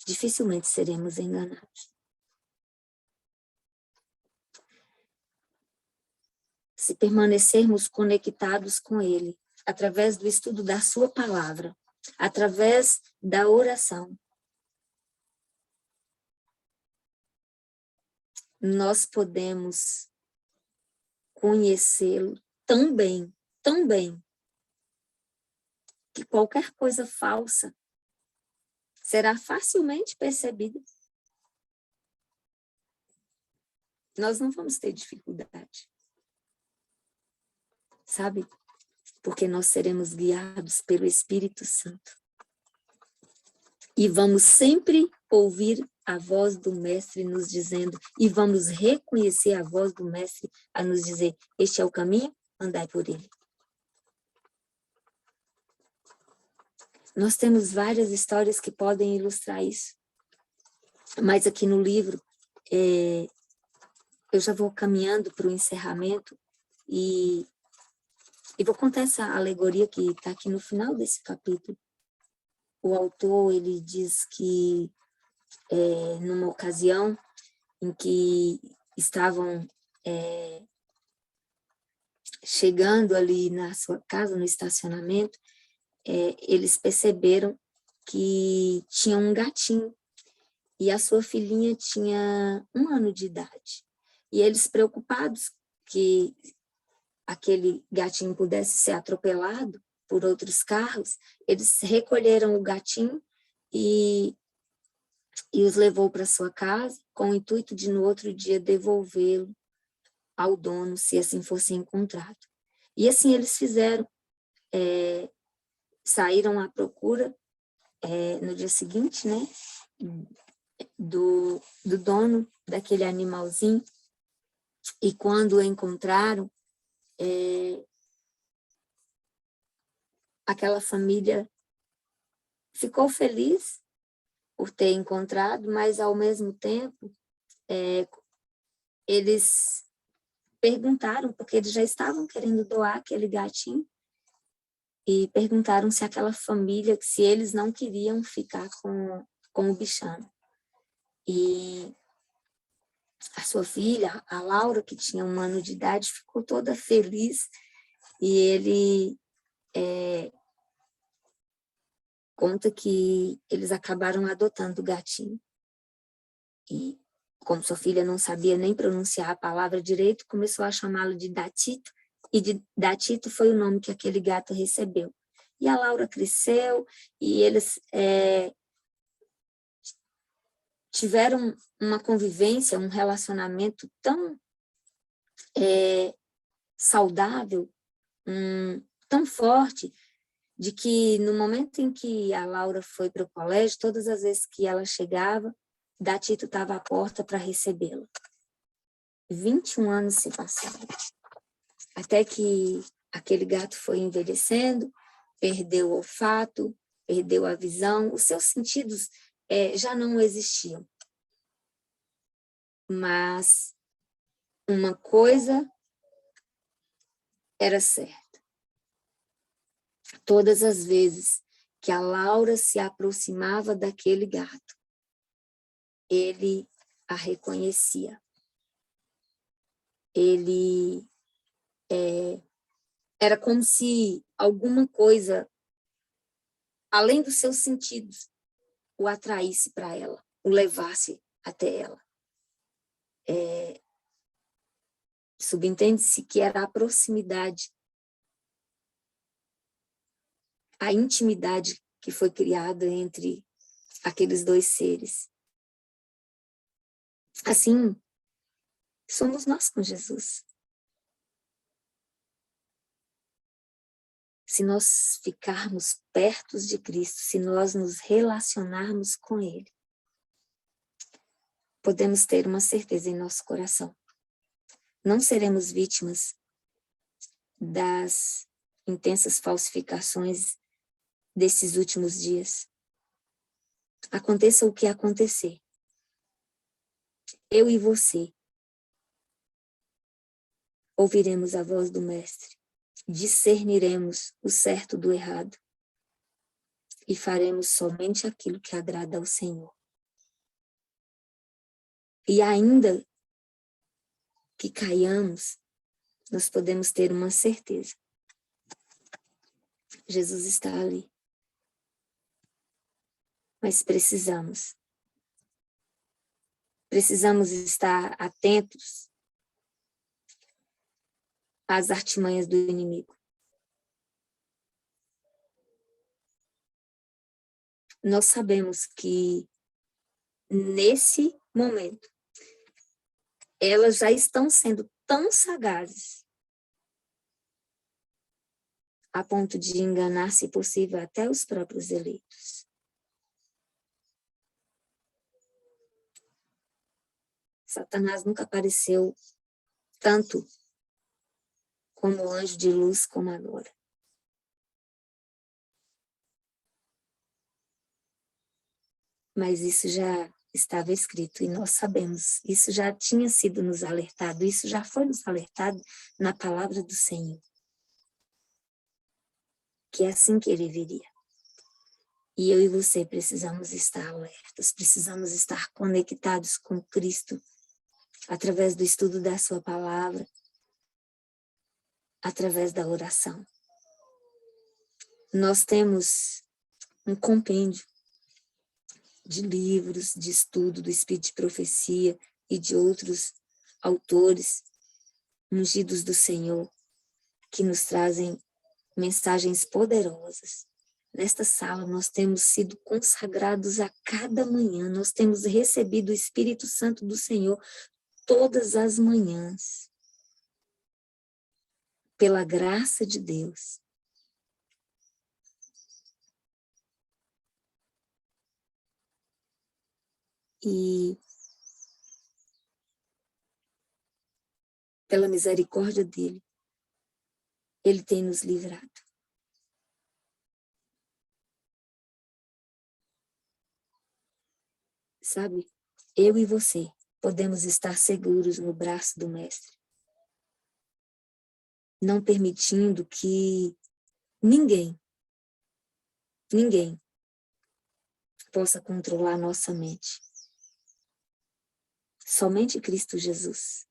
dificilmente seremos enganados. Se permanecermos conectados com Ele, através do estudo da sua palavra, através da oração, nós podemos conhecê-lo tão bem, que qualquer coisa falsa será facilmente percebida. Nós não vamos ter dificuldade. Sabe? Porque nós seremos guiados pelo Espírito Santo. E vamos sempre ouvir a voz do Mestre nos dizendo, e vamos reconhecer a voz do Mestre a nos dizer, este é o caminho, andai por ele. Nós temos várias histórias que podem ilustrar isso. Mas aqui no livro, eu já vou caminhando para o encerramento e vou contar essa alegoria que está aqui no final desse capítulo. O autor, ele diz que numa ocasião em que estavam chegando ali na sua casa, no estacionamento, eles perceberam que tinha um gatinho e a sua filhinha tinha 1 ano de idade. E eles, preocupados que aquele gatinho pudesse ser atropelado por outros carros, eles recolheram o gatinho e os levou para sua casa com o intuito de no outro dia devolvê-lo ao dono, se assim fosse encontrado. E assim eles fizeram, saíram à procura no dia seguinte, né, do dono daquele animalzinho, e quando o encontraram, aquela família ficou feliz por ter encontrado, mas ao mesmo tempo eles perguntaram, porque eles já estavam querendo doar aquele gatinho, e perguntaram se aquela família, se eles não queriam ficar com o bichano. E a sua filha, a Laura, que tinha 1 ano de idade, ficou toda feliz, e ele conta que eles acabaram adotando o gatinho. E como sua filha não sabia nem pronunciar a palavra direito, começou a chamá-lo de Datito, e de Datito foi o nome que aquele gato recebeu. E a Laura cresceu e eles tiveram uma convivência, um relacionamento tão saudável, tão forte, de que no momento em que a Laura foi para o colégio, todas as vezes que ela chegava, Datito estava à porta para recebê-la. 21 anos se passaram, até que aquele gato foi envelhecendo, perdeu o olfato, perdeu a visão, os seus sentidos já não existiam. Mas uma coisa era certa. Todas as vezes que a Laura se aproximava daquele gato, ele a reconhecia. Ele era como se alguma coisa, além dos seus sentidos, o atraísse para ela, o levasse até ela. Subentende-se que era a proximidade, a intimidade que foi criada entre aqueles dois seres. Assim, somos nós com Jesus. Se nós ficarmos perto de Cristo, se nós nos relacionarmos com Ele, podemos ter uma certeza em nosso coração. Não seremos vítimas das intensas falsificações desses últimos dias. Aconteça o que acontecer, eu e você ouviremos a voz do Mestre, discerniremos o certo do errado e faremos somente aquilo que agrada ao Senhor. E ainda que caiamos, nós podemos ter uma certeza. Jesus está ali. Mas precisamos estar atentos às artimanhas do inimigo. Nós sabemos que nesse momento elas já estão sendo tão sagazes a ponto de enganar, se possível, até os próprios eleitos. Satanás nunca apareceu tanto como anjo de luz como agora. Mas isso já estava escrito e nós sabemos, isso já tinha sido nos alertado, isso já foi nos alertado na palavra do Senhor. Que é assim que ele viria. E eu e você precisamos estar alertas, precisamos estar conectados com Cristo através do estudo da sua palavra, através da oração. Nós temos um compêndio de livros, de estudo do Espírito de Profecia e de outros autores ungidos do Senhor que nos trazem mensagens poderosas. Nesta sala nós temos sido consagrados a cada manhã, nós temos recebido o Espírito Santo do Senhor todas as manhãs, pela graça de Deus. E pela misericórdia dele, ele tem nos livrado. Sabe, eu e você podemos estar seguros no braço do Mestre, não permitindo que ninguém possa controlar nossa mente. Somente Cristo Jesus.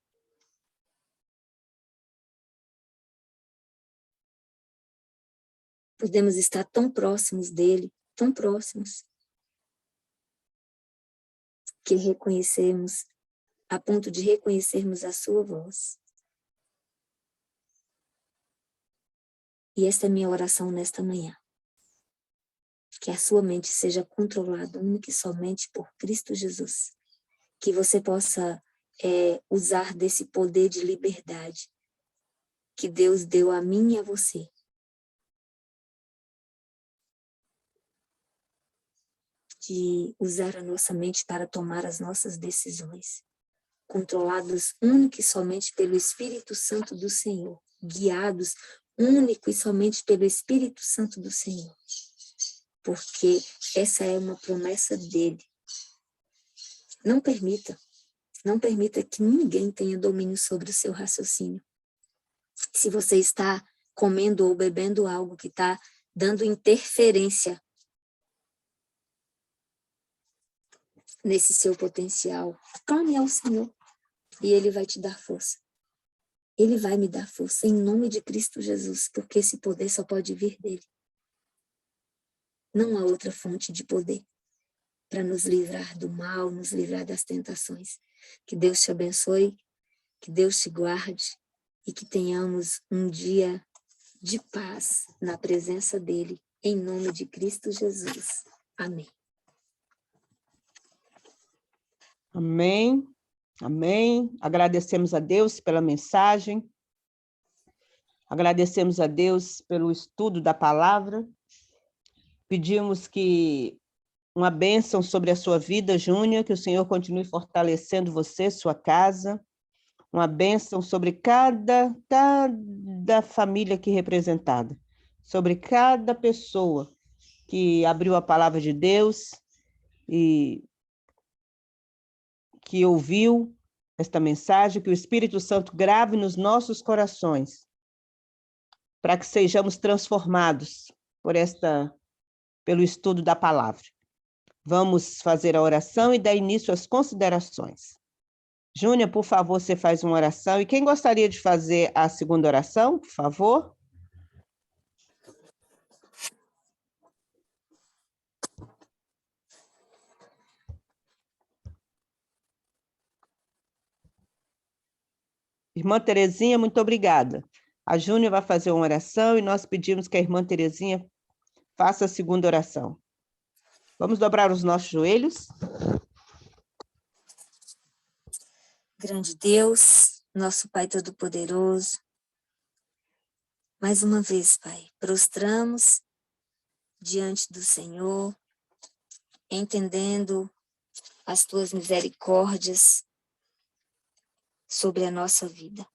Podemos estar tão próximos dele, tão próximos, que reconhecemos, a ponto de reconhecermos a sua voz. E esta é a minha oração nesta manhã. que a sua mente seja controlada única e somente por Cristo Jesus. Que você possa usar desse poder de liberdade que Deus deu a mim e a você. De usar a nossa mente para tomar as nossas decisões, controlados única e somente pelo Espírito Santo do Senhor, guiados único e somente pelo Espírito Santo do Senhor, porque essa é uma promessa dele. Não permita que ninguém tenha domínio sobre o seu raciocínio. Se você está comendo ou bebendo algo que está dando interferência nesse seu potencial, clame ao Senhor e Ele vai te dar força. Ele vai me dar força em nome de Cristo Jesus, porque esse poder só pode vir dele. Não há outra fonte de poder para nos livrar do mal, nos livrar das tentações. Que Deus te abençoe, que Deus te guarde e que tenhamos um dia de paz na presença dele, em nome de Cristo Jesus. Amém. Amém, amém. Agradecemos a Deus pela mensagem, agradecemos a Deus pelo estudo da palavra, pedimos que uma bênção sobre a sua vida, Júnia, que o Senhor continue fortalecendo você, sua casa, uma bênção sobre cada família aqui representada, sobre cada pessoa que abriu a palavra de Deus e que ouviu esta mensagem, que o Espírito Santo grave nos nossos corações, para que sejamos transformados pelo estudo da palavra. Vamos fazer a oração e dar início às considerações. Júnia, por favor, você faz uma oração. E quem gostaria de fazer a segunda oração, por favor? Irmã Terezinha, muito obrigada. A Júnia vai fazer uma oração e nós pedimos que a irmã Terezinha faça a segunda oração. Vamos dobrar os nossos joelhos. Grande Deus, nosso Pai Todo-Poderoso, mais uma vez, Pai, prostramos diante do Senhor, entendendo as Tuas misericórdias sobre a nossa vida.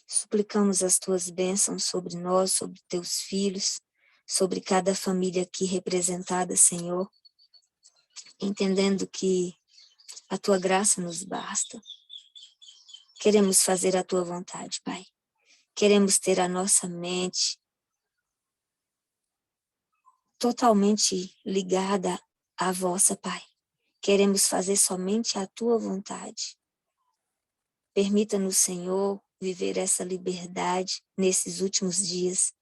Suplicamos as Tuas bênçãos sobre nós, sobre Teus filhos, sobre cada família aqui representada, Senhor, entendendo que a Tua graça nos basta. Queremos fazer a Tua vontade, Pai. Queremos ter a nossa mente totalmente ligada à vossa, Pai. Queremos fazer somente a Tua vontade. Permita-nos, Senhor, viver essa liberdade nesses últimos dias,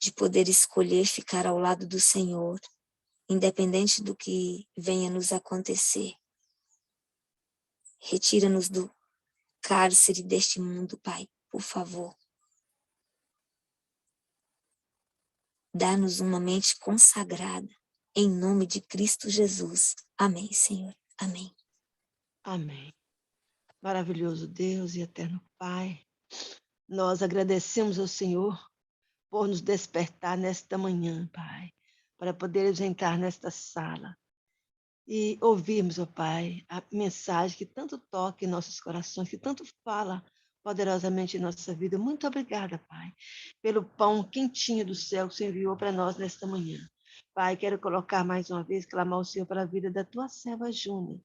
de poder escolher ficar ao lado do Senhor, independente do que venha nos acontecer. Retira-nos do cárcere deste mundo, Pai, por favor. Dá-nos uma mente consagrada, em nome de Cristo Jesus. Amém, Senhor. Amém. Amém. Maravilhoso Deus e eterno Pai, nós agradecemos ao Senhor por nos despertar nesta manhã, Pai, para podermos entrar nesta sala e ouvirmos, ó Pai, a mensagem que tanto toca em nossos corações, que tanto fala poderosamente em nossa vida. Muito obrigada, Pai, pelo pão quentinho do céu que o Senhor enviou para nós nesta manhã. Pai, quero colocar mais uma vez, clamar ao Senhor para a vida da tua serva Júnia.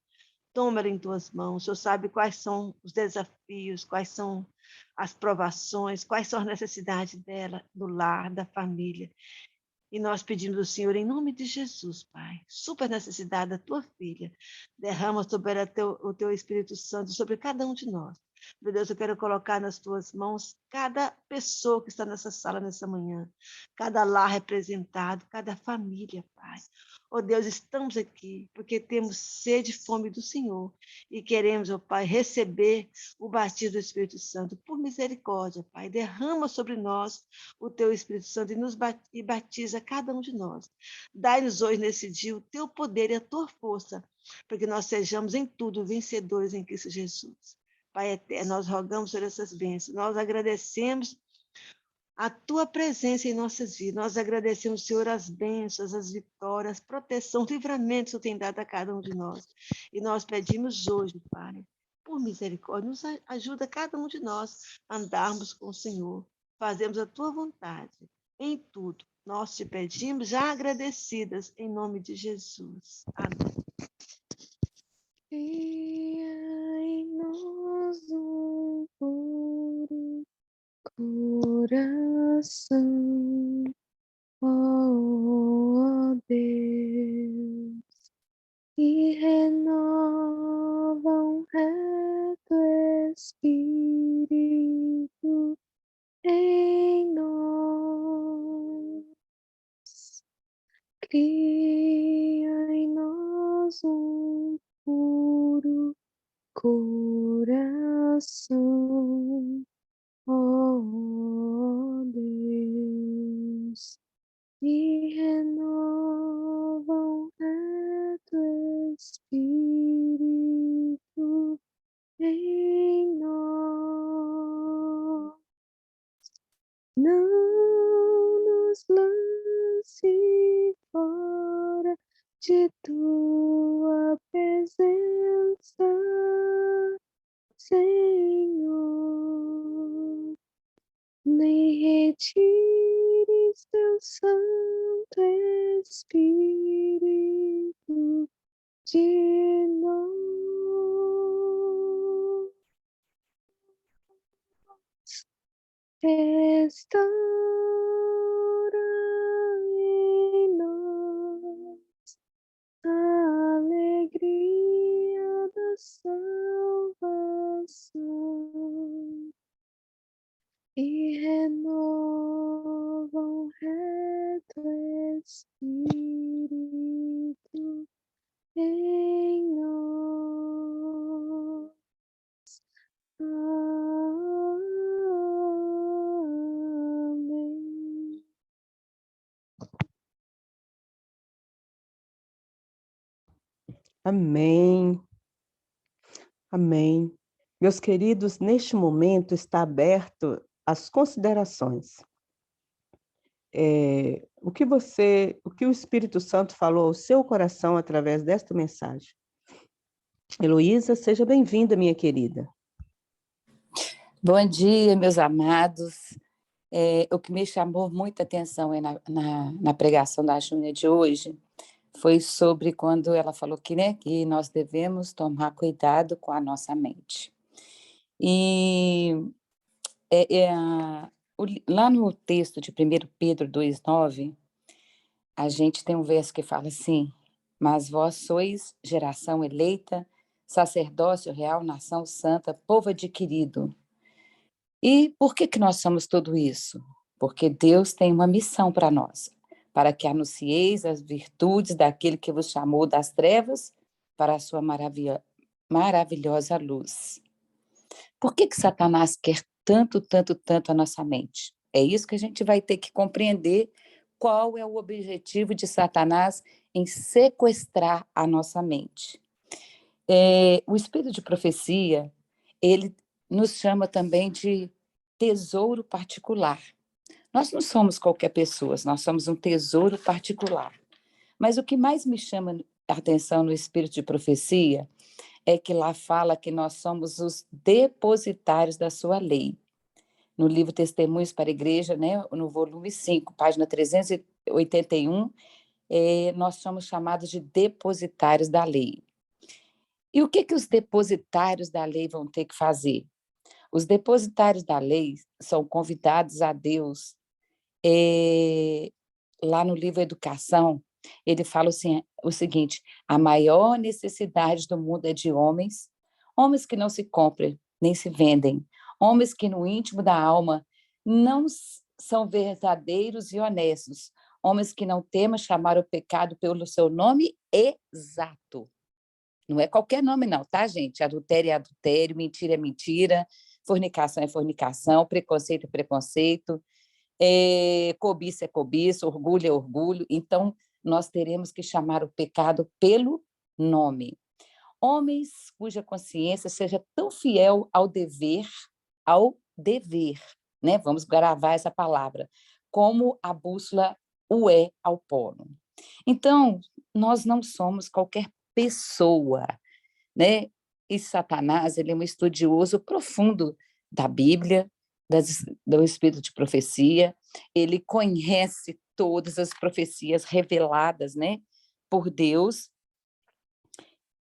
Toma-la em tuas mãos. O Senhor sabe quais são os desafios, quais são as provações, quais são as necessidades dela, do lar, da família. E nós pedimos ao Senhor, em nome de Jesus, Pai, super necessidade da tua filha, derrama sobre ela o teu Espírito Santo, sobre cada um de nós, Meu Deus, eu quero colocar nas tuas mãos cada pessoa que está nessa sala nessa manhã, cada lar representado, cada família, Pai. Oh Deus, estamos aqui porque temos sede e fome do Senhor e queremos, ó Pai, receber o batismo do Espírito Santo. Por misericórdia, Pai, derrama sobre nós o teu Espírito Santo e batiza cada um de nós. Dai-nos hoje, nesse dia, o teu poder e a tua força, para que nós sejamos em tudo vencedores em Cristo Jesus. Pai eterno, nós rogamos por essas bênçãos, nós agradecemos a tua presença em nossas vidas. Nós agradecemos, Senhor, as bênçãos, as vitórias, proteção, livramento que tu tem dado a cada um de nós. E nós pedimos hoje, Pai, por misericórdia, nos ajuda cada um de nós a andarmos com o Senhor, fazemos a tua vontade em tudo. Nós te pedimos, já agradecidas, em nome de Jesus. Amém. Cria em nós um puro coração, ó Deus, e renova um reto espírito em nós. Cria em nós um puro coração, ó Deus, e renova um reto espírito em nós. Não nos lance fora de tua presença, Senhor, nem retires teu Santo Espírito de nós. Restaura em nós a alegria da salvação e renova um reto espírito em nós. Amém. Amém. Amém. Meus queridos, neste momento está aberto as considerações. O que o Espírito Santo falou ao seu coração através desta mensagem? Heloísa, seja bem-vinda, minha querida. Bom dia, meus amados. O que me chamou muita atenção na pregação da Júnia de hoje foi sobre quando ela falou que nós devemos tomar cuidado com a nossa mente. E lá no texto de 1 Pedro 2,9, a gente tem um verso que fala assim: mas vós sois geração eleita, sacerdócio real, nação santa, povo adquirido. E por que nós somos tudo isso? Porque Deus tem uma missão para nós, para que anuncieis as virtudes daquele que vos chamou das trevas para a sua maravilhosa luz. Por que Satanás quer tanto a nossa mente? É isso que a gente vai ter que compreender, qual é o objetivo de Satanás em sequestrar a nossa mente. O espírito de profecia, ele nos chama também de tesouro particular. Nós não somos qualquer pessoa, nós somos um tesouro particular. Mas o que mais me chama a atenção no espírito de profecia é que lá fala que nós somos os depositários da sua lei. No livro Testemunhos para a Igreja, né, no volume 5, página 381, nós somos chamados de depositários da lei. E o que os depositários da lei vão ter que fazer? Os depositários da lei são convidados a Deus. Lá no livro Educação, ele fala assim, o seguinte: a maior necessidade do mundo é de homens que não se nem se vendem. Homens que no íntimo da alma não são verdadeiros e honestos. Homens que não temem chamar o pecado pelo seu nome exato. Não é qualquer nome não, tá, gente? Adultério é adultério, mentira é mentira, fornicação é fornicação, preconceito é preconceito, cobiça é cobiça, orgulho é orgulho. Então, nós teremos que chamar o pecado pelo nome. Homens cuja consciência seja tão fiel ao dever, né? Vamos gravar essa palavra, como a bússola o é ao polo. Então, nós não somos qualquer pessoa, né? E Satanás, ele é um estudioso profundo da Bíblia, do espírito de profecia, ele conhece todas as profecias reveladas, né, por Deus,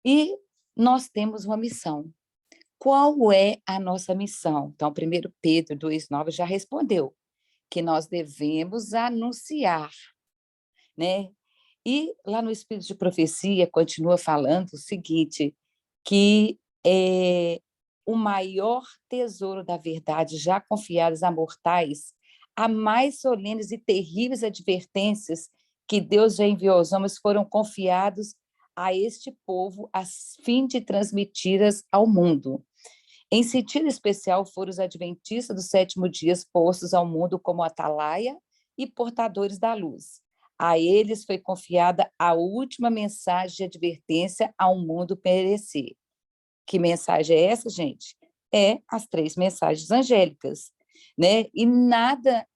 e nós temos uma missão. Qual é a nossa missão? Então, 1 Pedro 2,9 já respondeu, que nós devemos anunciar, né? E lá no Espírito de Profecia continua falando o seguinte, que o maior tesouro da verdade já confiados a mortais, a mais solenes e terríveis advertências que Deus já enviou aos homens foram confiados a este povo a fim de transmiti-las ao mundo. Em sentido especial foram os adventistas do sétimo dia postos ao mundo como atalaia e portadores da luz. A eles foi confiada a última mensagem de advertência ao mundo perecer. Que mensagem é essa, gente? É as 3 mensagens angélicas, né? E nada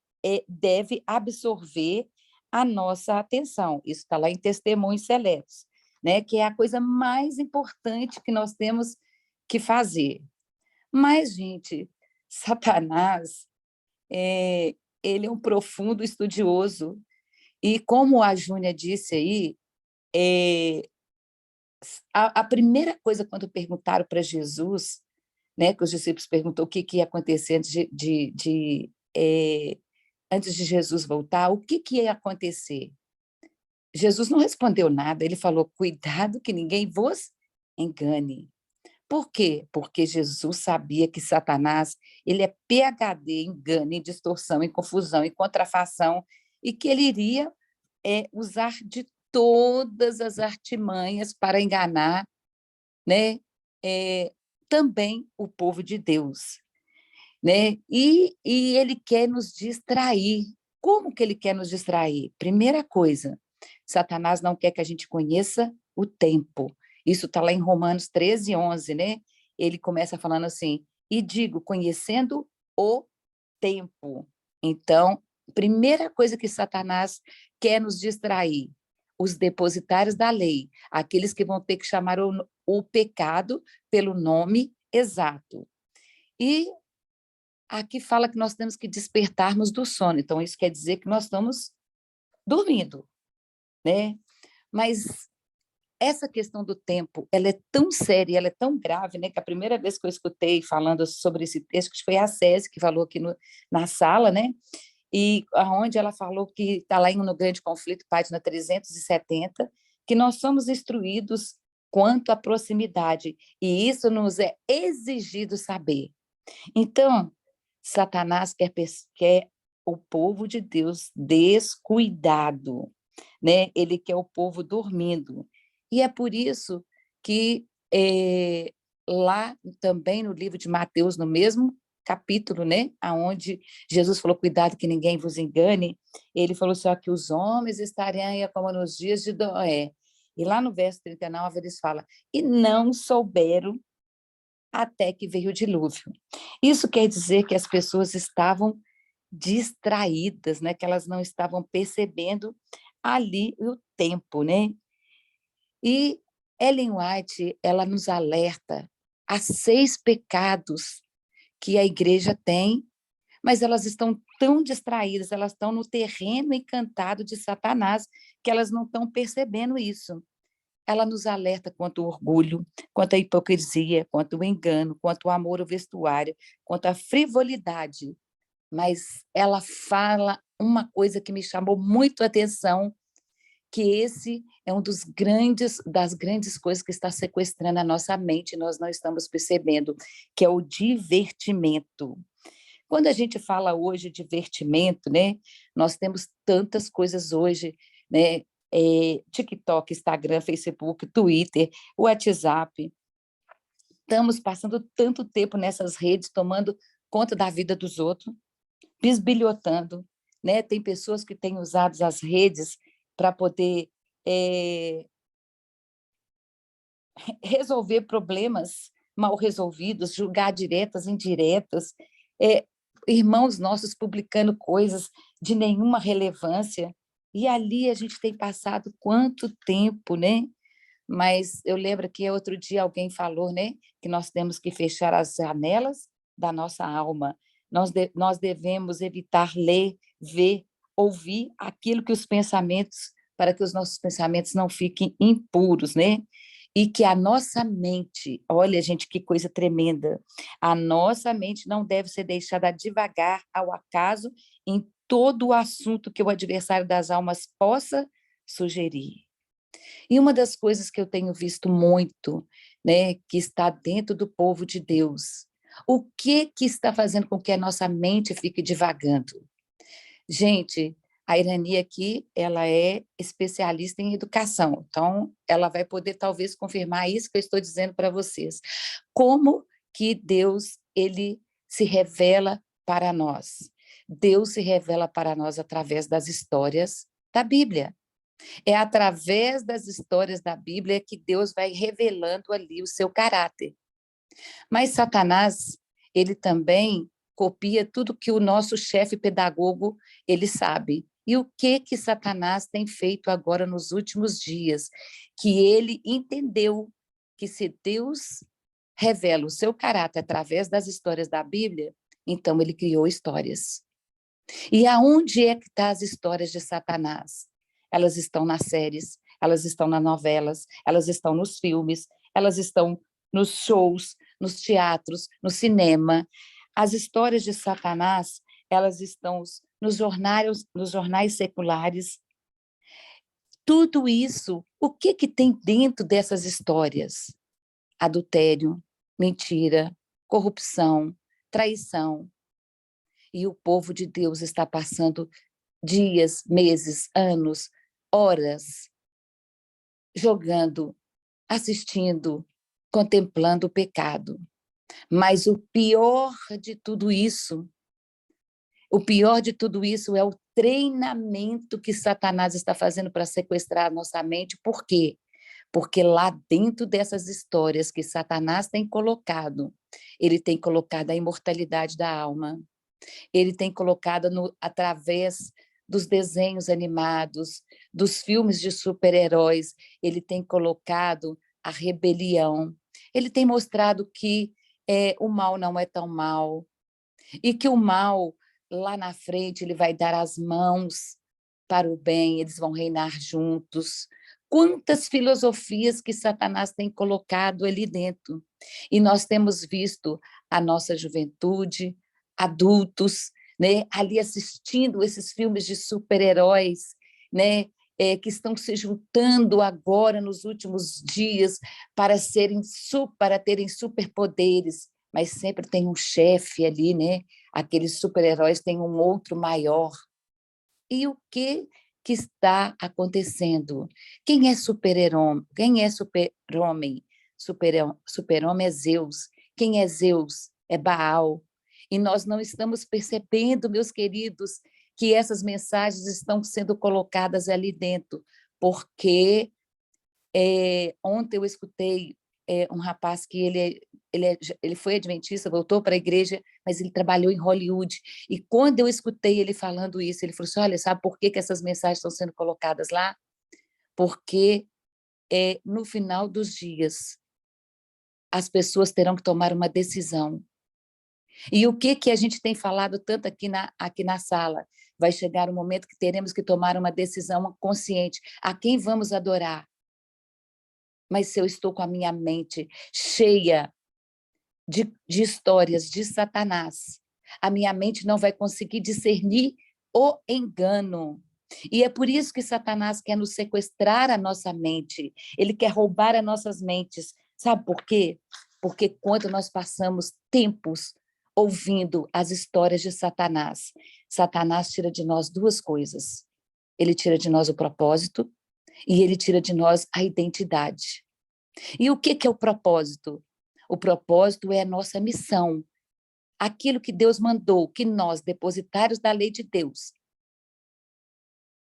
deve absorver a nossa atenção. Isso está lá em Testemunhos Seletos, né? Que é a coisa mais importante que nós temos que fazer. Mas, gente, Satanás, ele é um profundo estudioso. E como a Júnia disse aí, a primeira coisa, quando perguntaram para Jesus, né, que os discípulos perguntou o que ia acontecer antes de Jesus voltar, o que ia acontecer? Jesus não respondeu nada, ele falou, cuidado que ninguém vos engane. Por quê? Porque Jesus sabia que Satanás, ele é PhD em engano, em distorção, em confusão, em contrafação, e que ele iria usar de todas as artimanhas para enganar, né, também o povo de Deus, né? E ele quer nos distrair. Como que ele quer nos distrair? Primeira coisa, Satanás não quer que a gente conheça o tempo. Isso está lá em Romanos 13:11, né? Ele começa falando assim, e digo, conhecendo o tempo. Então, primeira coisa que Satanás quer nos distrair, os depositários da lei, aqueles que vão ter que chamar o pecado pelo nome exato. E aqui fala que nós temos que despertarmos do sono, então isso quer dizer que nós estamos dormindo, né? Mas essa questão do tempo, ela é tão séria, ela é tão grave, né, que a primeira vez que eu escutei falando sobre esse texto, que foi a Cési que falou aqui na sala, né, e aonde ela falou que está lá no Grande Conflito, página 370, que nós somos instruídos quanto à proximidade, e isso nos é exigido saber. Então, Satanás quer o povo de Deus descuidado, né? Ele quer o povo dormindo. E é por isso que lá também no livro de Mateus, no mesmo capítulo, né, aonde Jesus falou, cuidado que ninguém vos engane, ele falou só que os homens estariam aí como nos dias de Noé. E lá no verso 39 eles falam, e não souberam até que veio o dilúvio. Isso quer dizer que as pessoas estavam distraídas, né, que elas não estavam percebendo ali o tempo, né? E Ellen White, ela nos alerta a 6 pecados que a igreja tem, mas elas estão tão distraídas, elas estão no terreno encantado de Satanás, que elas não estão percebendo isso. Ela nos alerta quanto ao orgulho, quanto à hipocrisia, quanto ao engano, quanto ao amor ao vestuário, quanto à frivolidade. Mas ela fala uma coisa que me chamou muito a atenção, que esse é um das grandes coisas que está sequestrando a nossa mente, nós não estamos percebendo, que é o divertimento. Quando a gente fala hoje de divertimento, né, nós temos tantas coisas hoje, né, TikTok, Instagram, Facebook, Twitter, WhatsApp. Estamos passando tanto tempo nessas redes, tomando conta da vida dos outros, bisbilhotando, né? Tem pessoas que têm usado as redes para poder resolver problemas mal resolvidos, julgar diretas, indiretas, irmãos nossos publicando coisas de nenhuma relevância, e ali a gente tem passado quanto tempo, né? Mas eu lembro que outro dia alguém falou, né, que nós temos que fechar as janelas da nossa alma, nós devemos evitar ler, ver, ouvir aquilo que os pensamentos, para que os nossos pensamentos não fiquem impuros, né? E que a nossa mente, olha, gente, que coisa tremenda, a nossa mente não deve ser deixada divagar ao acaso em todo o assunto que o adversário das almas possa sugerir. E uma das coisas que eu tenho visto muito, né, que está dentro do povo de Deus, o que está fazendo com que a nossa mente fique divagando? Gente, a Irani aqui, ela é especialista em educação, então ela vai poder talvez confirmar isso que eu estou dizendo para vocês. Como que Deus, ele se revela para nós? Deus se revela para nós através das histórias da Bíblia. É através das histórias da Bíblia que Deus vai revelando ali o seu caráter. Mas Satanás, ele também copia tudo que o nosso chefe pedagogo, ele sabe. E o que Satanás tem feito agora nos últimos dias? Que ele entendeu que se Deus revela o seu caráter através das histórias da Bíblia, então ele criou histórias. E aonde é que estão as histórias de Satanás? Elas estão nas séries, elas estão nas novelas, elas estão nos filmes, elas estão nos shows, nos teatros, no cinema. As histórias de Satanás, elas estão nos jornais seculares. Tudo isso, o que tem dentro dessas histórias? Adultério, mentira, corrupção, traição. E o povo de Deus está passando dias, meses, anos, horas, jogando, assistindo, contemplando o pecado. Mas o pior de tudo isso é o treinamento que Satanás está fazendo para sequestrar a nossa mente. Por quê? Porque lá dentro dessas histórias que Satanás tem colocado, ele tem colocado a imortalidade da alma, ele tem colocado através dos desenhos animados, dos filmes de super-heróis, ele tem colocado a rebelião, ele tem mostrado que o mal não é tão mal, e que o mal, lá na frente, ele vai dar as mãos para o bem, eles vão reinar juntos. Quantas filosofias que Satanás tem colocado ali dentro. E nós temos visto a nossa juventude, adultos, né, ali assistindo esses filmes de super-heróis, né, que estão se juntando agora nos últimos dias para terem superpoderes, mas sempre tem um chefe ali, né? Aqueles super-heróis têm um outro maior. E o que está acontecendo? Quem é super-herói? Quem é super-homem? Super-homem é Zeus. Quem é Zeus? É Baal. E nós não estamos percebendo, meus queridos, que essas mensagens estão sendo colocadas ali dentro, porque ontem eu escutei um rapaz que ele foi adventista, voltou para a igreja, mas ele trabalhou em Hollywood, e quando eu escutei ele falando isso, ele falou assim, olha, sabe por que essas mensagens estão sendo colocadas lá? Porque no final dos dias, as pessoas terão que tomar uma decisão. E o que a gente tem falado tanto aqui na sala? Vai chegar um momento que teremos que tomar uma decisão consciente. A quem vamos adorar? Mas se eu estou com a minha mente cheia de histórias de Satanás, a minha mente não vai conseguir discernir o engano. E é por isso que Satanás quer nos sequestrar a nossa mente. Ele quer roubar as nossas mentes. Sabe por quê? Porque quando nós passamos tempos ouvindo as histórias de Satanás, Satanás tira de nós duas coisas. Ele tira de nós o propósito e ele tira de nós a identidade. E o que é o propósito? O propósito é a nossa missão. Aquilo que Deus mandou, que nós, depositários da lei de Deus,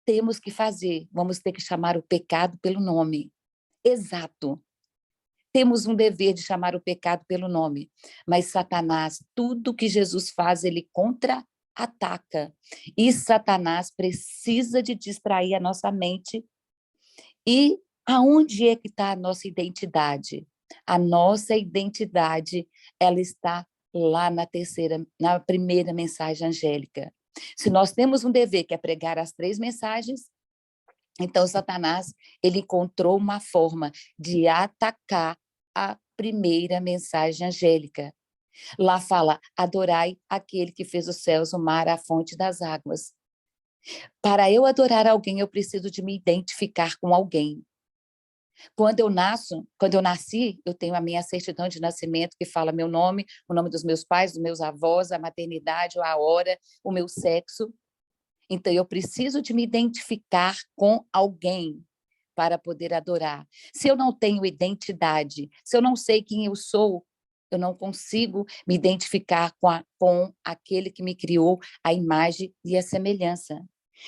temos que fazer. Vamos ter que chamar o pecado pelo nome. Exato. Temos um dever de chamar o pecado pelo nome. Mas Satanás, tudo que Jesus faz, ele contra-ataca. E Satanás precisa de distrair a nossa mente. E aonde é que está a nossa identidade? A nossa identidade, ela está lá na primeira mensagem angélica. Se nós temos um dever que é pregar as 3 mensagens, então Satanás, ele encontrou uma forma de atacar a primeira mensagem angélica. Lá fala, adorai aquele que fez os céus, o mar, a fonte das águas. Para eu adorar alguém, eu preciso de me identificar com alguém. Quando eu nasci, eu tenho a minha certidão de nascimento que fala meu nome, o nome dos meus pais, dos meus avós, a maternidade, a hora, o meu sexo. Então, eu preciso de me identificar com alguém para poder adorar. Se eu não tenho identidade, se eu não sei quem eu sou, eu não consigo me identificar com aquele que me criou a imagem e a semelhança.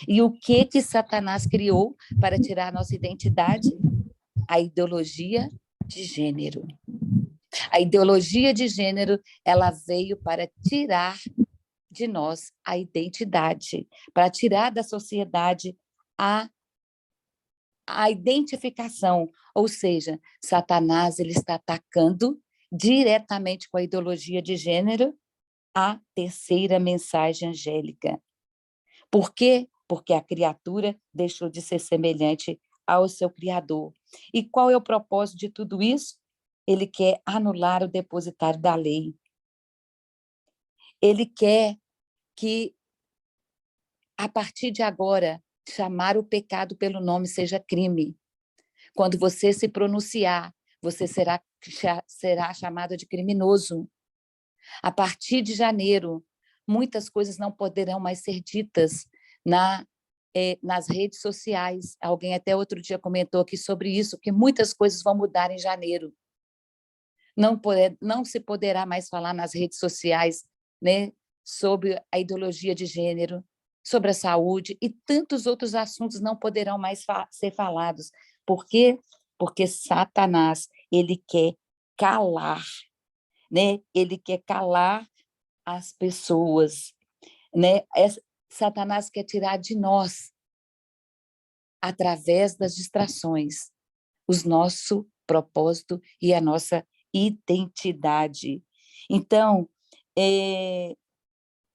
E o que Satanás criou para tirar a nossa identidade? A ideologia de gênero. A ideologia de gênero, ela veio para tirar de nós a identidade, para tirar da sociedade a identificação, ou seja, Satanás ele está atacando diretamente com a ideologia de gênero a terceira mensagem angélica. Por quê? Porque a criatura deixou de ser semelhante ao seu Criador. E qual é o propósito de tudo isso? Ele quer anular o depositário da lei. Ele quer que, a partir de agora, chamar o pecado pelo nome seja crime. Quando você se pronunciar, você será chamado de criminoso. A partir de janeiro, muitas coisas não poderão mais ser ditas nas redes sociais. Alguém até outro dia comentou aqui sobre isso, que muitas coisas vão mudar em janeiro. Não se poderá mais falar nas redes sociais, né, sobre a ideologia de gênero, sobre a saúde e tantos outros assuntos não poderão mais ser falados. Por quê? Porque Satanás, ele quer calar, né? Ele quer calar as pessoas, né? Satanás quer tirar de nós, através das distrações, o nosso propósito e a nossa identidade. Então,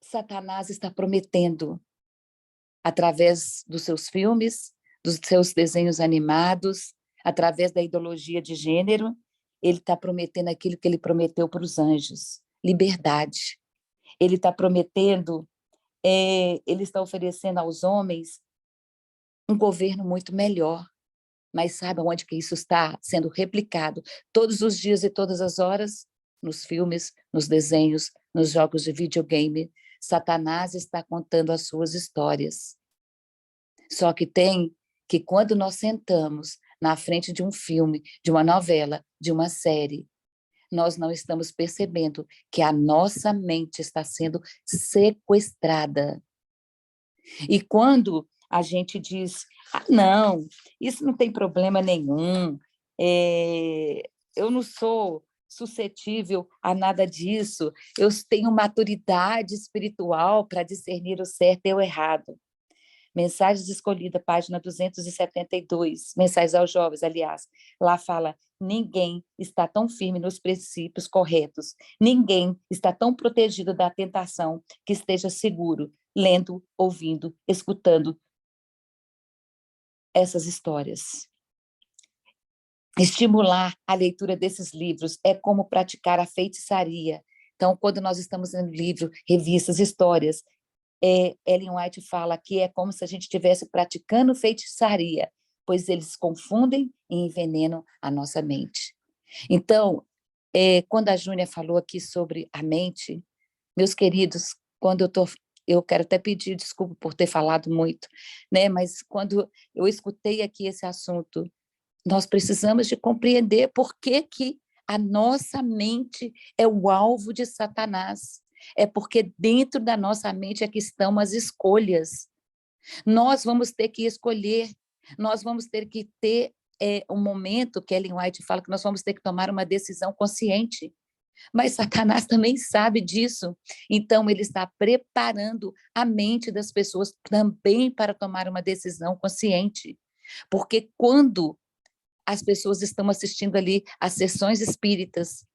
Satanás está prometendo, através dos seus filmes, dos seus desenhos animados, através da ideologia de gênero, ele está prometendo aquilo que ele prometeu para os anjos, liberdade. Ele está prometendo, ele está oferecendo aos homens um governo muito melhor. Mas sabe onde que isso está sendo replicado? Todos os dias e todas as horas, nos filmes, nos desenhos, nos jogos de videogame, Satanás está contando as suas histórias. Só que quando nós sentamos na frente de um filme, de uma novela, de uma série, nós não estamos percebendo que a nossa mente está sendo sequestrada. E quando a gente diz, não, isso não tem problema nenhum, eu não sou suscetível a nada disso, eu tenho maturidade espiritual para discernir o certo e o errado. Mensagens escolhidas, página 272, mensagens aos jovens, aliás, lá fala, ninguém está tão firme nos princípios corretos, ninguém está tão protegido da tentação que esteja seguro, lendo, ouvindo, escutando essas histórias. Estimular a leitura desses livros é como praticar a feitiçaria. Então, quando nós estamos lendo livro, revistas, histórias, Ellen White fala que é como se a gente estivesse praticando feitiçaria, pois eles confundem e envenenam a nossa mente. Então, quando a Júnia falou aqui sobre a mente, meus queridos, eu quero até pedir desculpa por ter falado muito, né? Mas quando eu escutei aqui esse assunto, nós precisamos de compreender por que que a nossa mente é o alvo de Satanás. É porque dentro da nossa mente é que estão as escolhas. Nós vamos ter que escolher, nós vamos ter que ter um momento que Ellen White fala que nós vamos ter que tomar uma decisão consciente. Mas Satanás também sabe disso. Então, ele está preparando a mente das pessoas também para tomar uma decisão consciente. Porque quando as pessoas estão assistindo ali às sessões espíritas,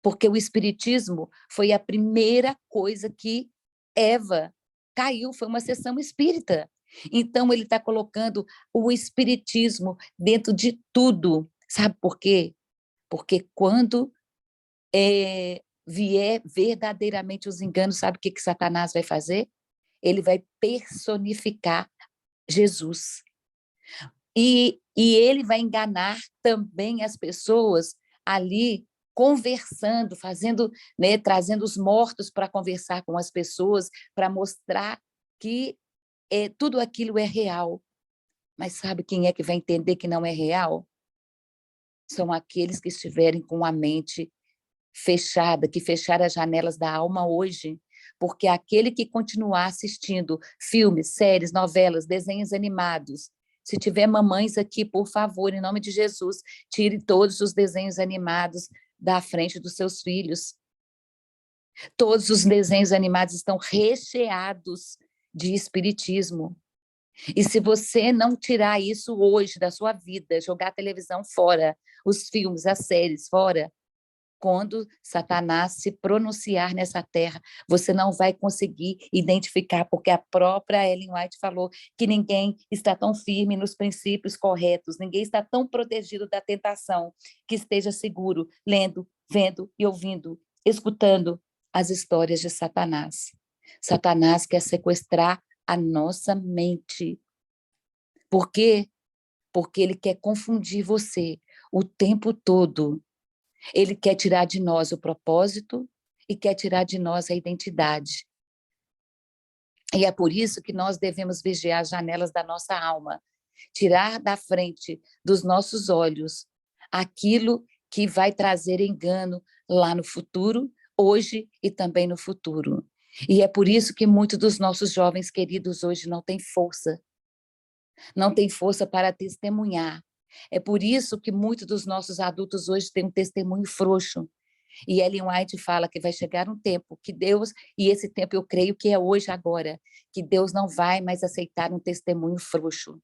porque o espiritismo foi a primeira coisa que Eva caiu, foi uma sessão espírita. Então, ele está colocando o espiritismo dentro de tudo. Sabe por quê? Porque quando vier verdadeiramente os enganos, sabe o que Satanás vai fazer? Ele vai personificar Jesus. E ele vai enganar também as pessoas ali conversando, fazendo, né, trazendo os mortos para conversar com as pessoas, para mostrar que tudo aquilo é real. Mas sabe quem é que vai entender que não é real? São aqueles que estiverem com a mente fechada, que fecharam as janelas da alma hoje, porque aquele que continuar assistindo filmes, séries, novelas, desenhos animados, se tiver mamães aqui, por favor, em nome de Jesus, tire todos os desenhos animados da frente dos seus filhos. Todos os desenhos animados estão recheados de espiritismo. E se você não tirar isso hoje da sua vida, jogar a televisão fora, os filmes, as séries fora, quando Satanás se pronunciar nessa terra, você não vai conseguir identificar, porque a própria Ellen White falou que ninguém está tão firme nos princípios corretos, ninguém está tão protegido da tentação que esteja seguro, lendo, vendo e ouvindo, escutando as histórias de Satanás. Satanás quer sequestrar a nossa mente. Por quê? Porque ele quer confundir você o tempo todo. Ele quer tirar de nós o propósito e quer tirar de nós a identidade. E é por isso que nós devemos vigiar as janelas da nossa alma, tirar da frente dos nossos olhos aquilo que vai trazer engano lá no futuro, hoje e também no futuro. E é por isso que muitos dos nossos jovens queridos hoje não têm força para testemunhar. É por isso que muitos dos nossos adultos hoje têm um testemunho frouxo. E Ellen White fala que vai chegar um tempo que Deus, e esse tempo eu creio que é hoje, agora, que Deus não vai mais aceitar um testemunho frouxo.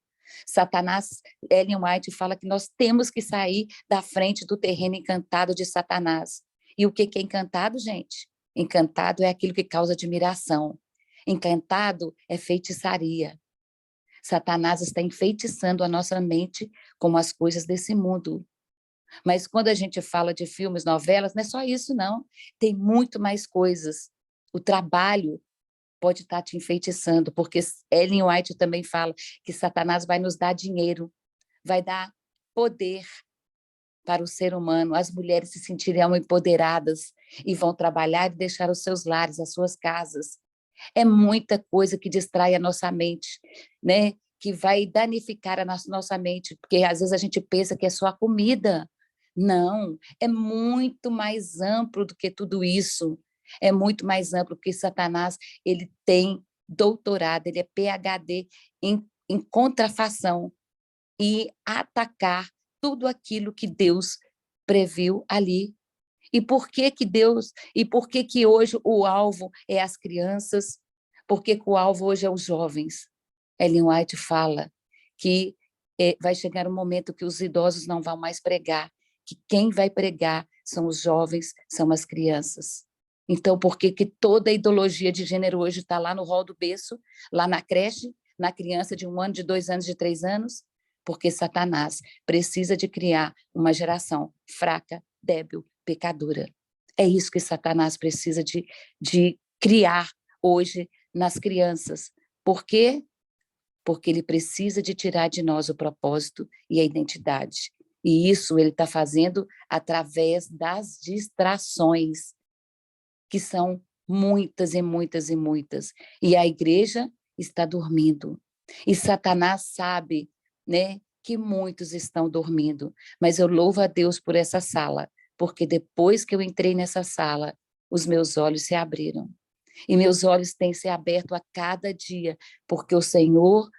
Satanás, Ellen White fala que nós temos que sair da frente do terreno encantado de Satanás. E o que é encantado, gente? Encantado é aquilo que causa admiração. Encantado é feitiçaria. Satanás está enfeitiçando a nossa mente com as coisas desse mundo. Mas quando a gente fala de filmes, novelas, não é só isso, não. Tem muito mais coisas. O trabalho pode estar te enfeitiçando, porque Ellen White também fala que Satanás vai nos dar dinheiro, vai dar poder para o ser humano, as mulheres se sentirão empoderadas e vão trabalhar e deixar os seus lares, as suas casas. É muita coisa que distrai a nossa mente, né? Que vai danificar a nossa mente, porque às vezes a gente pensa que é só a comida. Não, é muito mais amplo do que tudo isso. É muito mais amplo, porque Satanás, ele tem doutorado, ele é PhD em contrafação e atacar tudo aquilo que Deus previu ali. E por que que hoje o alvo é as crianças? Por que o alvo hoje é os jovens? Ellen White fala que vai chegar um momento que os idosos não vão mais pregar, que quem vai pregar são os jovens, são as crianças. Então, por que toda a ideologia de gênero hoje está lá no rol do berço, lá na creche, na criança de 1 ano, de 2 anos, de 3 anos? Porque Satanás precisa de criar uma geração fraca, débil, pecadora. É isso que Satanás precisa de criar hoje nas crianças. Por quê? Porque ele precisa de tirar de nós o propósito e a identidade. E isso ele está fazendo através das distrações, que são muitas e muitas e muitas. E a igreja está dormindo. E Satanás sabe, né, que muitos estão dormindo. Mas eu louvo a Deus por essa sala, porque depois que eu entrei nessa sala, os meus olhos se abriram. E meus olhos têm se aberto a cada dia, porque o Senhor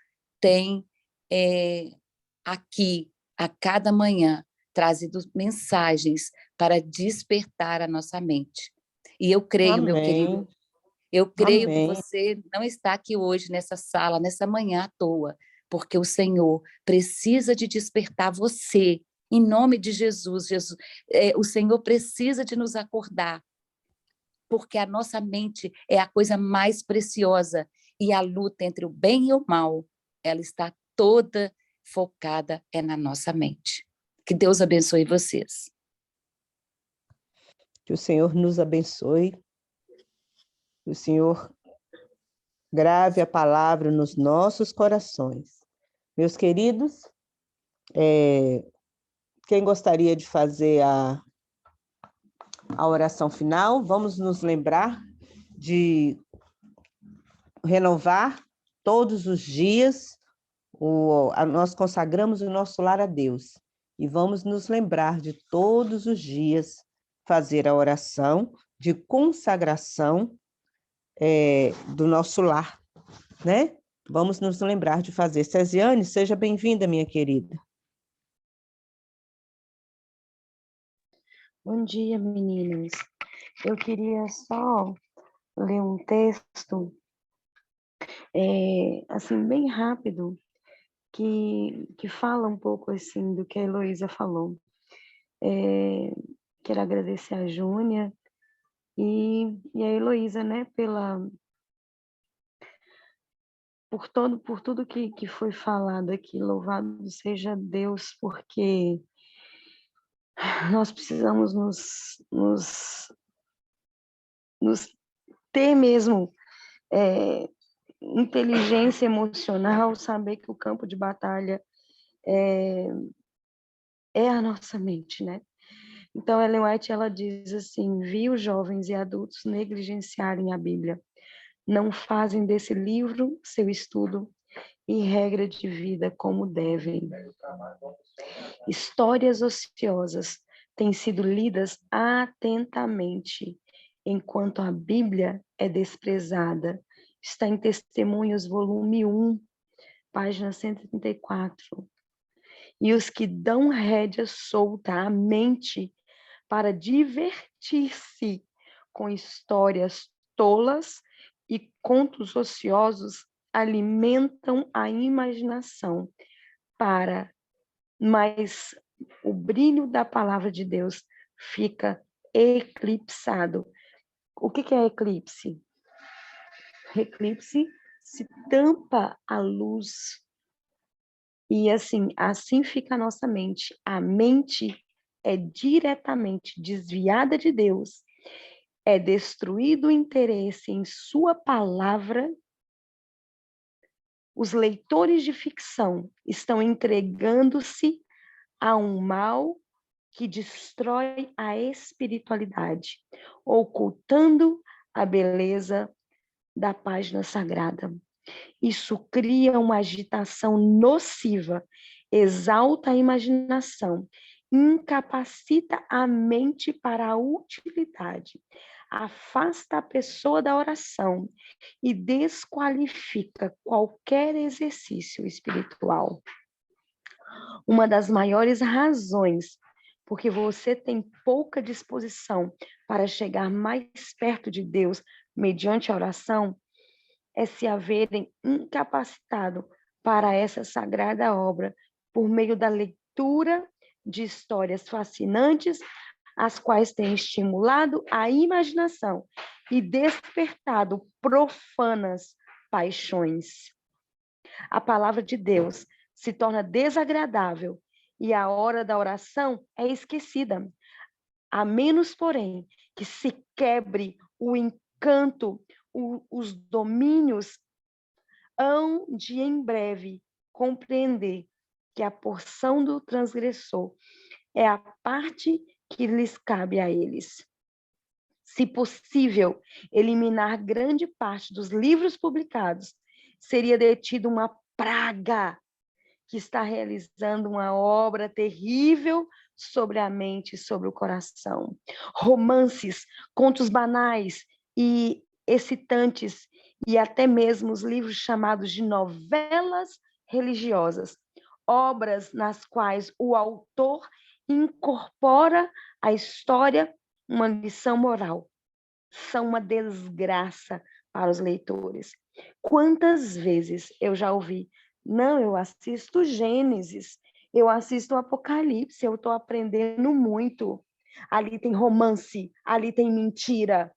tem aqui, a cada manhã, trazido mensagens para despertar a nossa mente. E eu creio, meu querido, Amém. eu creio que Amém. você não está aqui hoje, nessa sala, nessa manhã à toa, porque o Senhor precisa de despertar você, em nome de Jesus. O Senhor precisa de nos acordar, porque a nossa mente é a coisa mais preciosa, e a luta entre o bem e o mal, ela está toda focada na nossa mente. Que Deus abençoe vocês. Que o Senhor nos abençoe. Que o Senhor grave a palavra nos nossos corações. Meus queridos, quem gostaria de fazer a oração final, vamos nos lembrar de renovar todos os dias, nós consagramos o nosso lar a Deus, e vamos nos lembrar de todos os dias fazer a oração de consagração do nosso lar, né? Vamos nos lembrar de fazer. Cesiane, seja bem-vinda, minha querida. Bom dia, meninas. Eu queria só ler um texto, assim, bem rápido, que fala um pouco, assim, do que a Heloísa falou. Quero agradecer a Júnia e a Heloísa, né, por tudo que foi falado aqui. Louvado seja Deus, porque nós precisamos nos ter mesmo inteligência emocional, saber que o campo de batalha é a nossa mente, né? Então, Ellen White, ela diz assim: vi os jovens e adultos negligenciarem a Bíblia, não fazem desse livro seu estudo e regra de vida como devem. Histórias ociosas têm sido lidas atentamente, enquanto a Bíblia é desprezada. Está em Testemunhos, volume 1, página 134. E os que dão rédea solta à mente para divertir-se com histórias tolas e contos ociosos alimentam a imaginação mas o brilho da palavra de Deus fica eclipsado. O que é eclipse? Eclipse se tampa a luz. E assim fica a nossa mente. A mente é diretamente desviada de Deus, é destruído o interesse em sua palavra. Os leitores de ficção estão entregando-se a um mal que destrói a espiritualidade, ocultando a beleza da página sagrada. Isso cria uma agitação nociva, exalta a imaginação, incapacita a mente para a utilidade, afasta a pessoa da oração e desqualifica qualquer exercício espiritual. Uma das maiores razões porque você tem pouca disposição para chegar mais perto de Deus mediante a oração é se haverem incapacitado para essa sagrada obra por meio da leitura de histórias fascinantes, as quais têm estimulado a imaginação e despertado profanas paixões. A palavra de Deus se torna desagradável e a hora da oração é esquecida, a menos, porém, que se quebre o encanto os domínios hão de em breve compreender que a porção do transgressor é a parte que lhes cabe a eles. Se possível, eliminar grande parte dos livros publicados, seria detida uma praga que está realizando uma obra terrível sobre a mente e sobre o coração. Romances, contos banais e excitantes, e até mesmo os livros chamados de novelas religiosas, obras nas quais o autor incorpora à história uma lição moral, são uma desgraça para os leitores. Quantas vezes eu já ouvi: não, eu assisto Gênesis, eu assisto Apocalipse, eu estou aprendendo muito. Ali tem romance, ali tem mentira.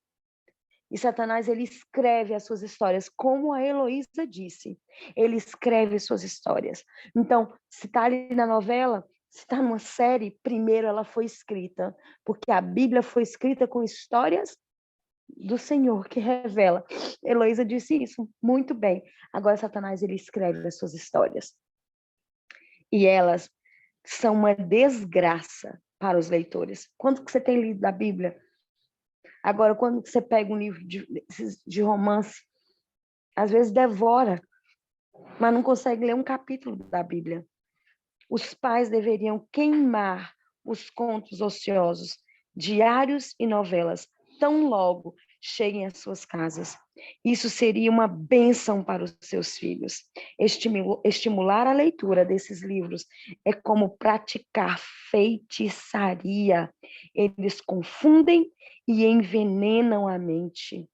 E Satanás, ele escreve as suas histórias, como a Heloísa disse. Ele escreve as suas histórias. Então, se está ali na novela, se está numa série, primeiro ela foi escrita, porque a Bíblia foi escrita com histórias do Senhor que revela. Heloísa disse isso muito bem. Agora, Satanás, ele escreve as suas histórias. E elas são uma desgraça para os leitores. Quanto que você tem lido da Bíblia? Agora, quando você pega um livro de romance, às vezes devora, mas não consegue ler um capítulo da Bíblia. Os pais deveriam queimar os contos ociosos, diários e novelas, tão logo cheguem às suas casas. Isso seria uma bênção para os seus filhos. Estimular a leitura desses livros é como praticar feitiçaria. Eles confundem e envenenam a mente.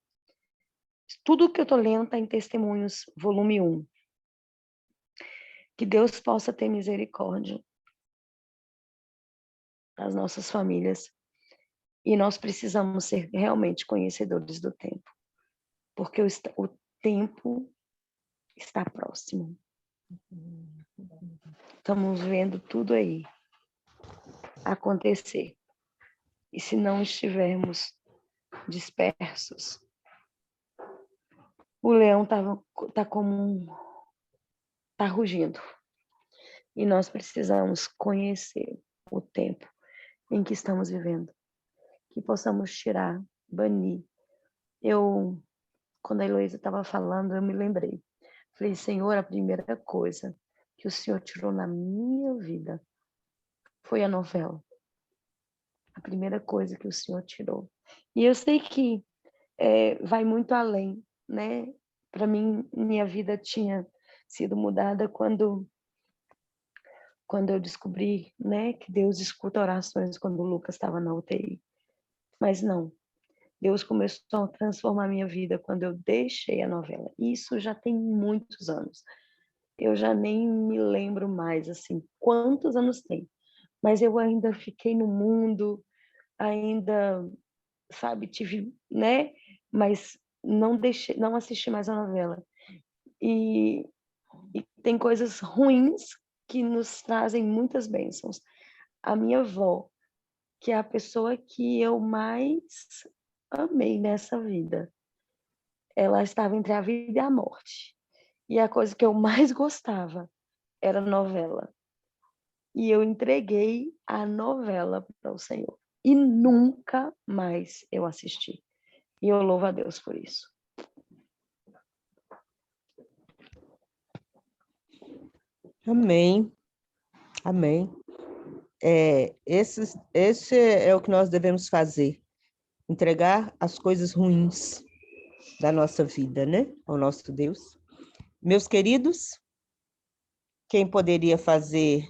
Tudo que eu estou lendo está em Testemunhos, volume 1. Que Deus possa ter misericórdia das nossas famílias. E nós precisamos ser realmente conhecedores do tempo. Porque o tempo está próximo. Estamos vendo tudo aí acontecer. E se não estivermos dispersos, o leão tá rugindo. E nós precisamos conhecer o tempo em que estamos vivendo. Que possamos tirar, banir. Quando a Heloísa estava falando, eu me lembrei. Falei, Senhor, a primeira coisa que o Senhor tirou na minha vida foi a novela. A primeira coisa que o Senhor tirou. E eu sei que vai muito além, né? Para mim, minha vida tinha sido mudada quando eu descobri, né, que Deus escuta orações quando o Lucas estava na UTI. Mas não. Deus começou a transformar minha vida quando eu deixei a novela. Isso já tem muitos anos. Eu já nem me lembro mais, assim, quantos anos tem. Mas eu ainda fiquei no mundo, ainda, sabe, tive, né? Mas não assisti mais a novela. E tem coisas ruins que nos trazem muitas bênçãos. A minha avó, que é a pessoa que eu mais amei nessa vida, ela estava entre a vida e a morte. E a coisa que eu mais gostava era novela. E eu entreguei a novela para o Senhor. E nunca mais eu assisti. E eu louvo a Deus por isso. Amém. Amém. Esse é o que nós devemos fazer. Entregar as coisas ruins da nossa vida, né? Ao nosso Deus. Meus queridos, quem poderia fazer?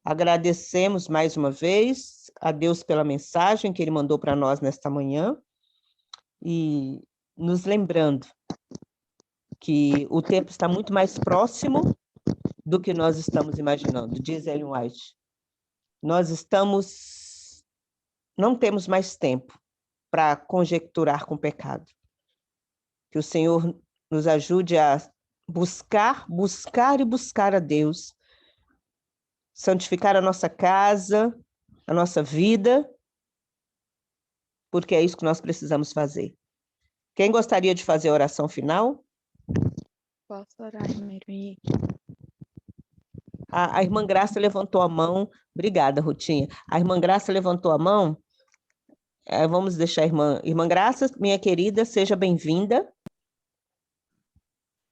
Agradecemos mais uma vez a Deus pela mensagem que Ele mandou para nós nesta manhã e nos lembrando que o tempo está muito mais próximo do que nós estamos imaginando, diz Ellen White. Não temos mais tempo para conjecturar com o pecado. Que o Senhor nos ajude a buscar a Deus, santificar a nossa casa, a nossa vida, porque é isso que nós precisamos fazer. Quem gostaria de fazer a oração final? Posso orar, irmã Heloísa? A irmã Graça levantou a mão. Obrigada, Rutinha. A irmã Graça levantou a mão. Vamos deixar a irmã Graça, minha querida, seja bem-vinda.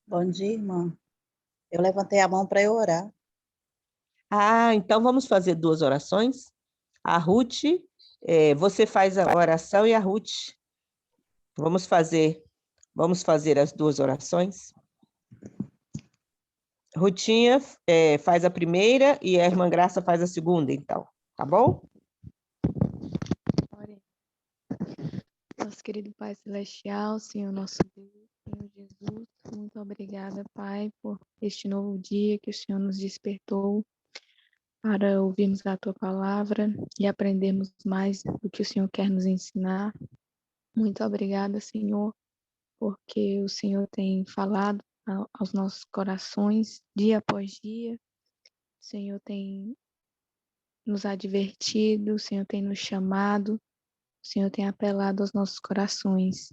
Bom dia, irmã. Eu levantei a mão para eu orar. Então vamos fazer 2 orações. A Ruth, você faz a oração e a Ruth. Vamos fazer as 2 orações. Rutinha faz a primeira e a irmã Graça faz a segunda, então. Tá bom? Ore. Nosso querido Pai Celestial, Senhor nosso Deus, Senhor Jesus, muito obrigada, Pai, por este novo dia que o Senhor nos despertou para ouvirmos a Tua palavra e aprendermos mais do que o Senhor quer nos ensinar. Muito obrigada, Senhor, porque o Senhor tem falado aos nossos corações dia após dia. O Senhor tem nos advertido, o Senhor tem nos chamado, o Senhor tem apelado aos nossos corações.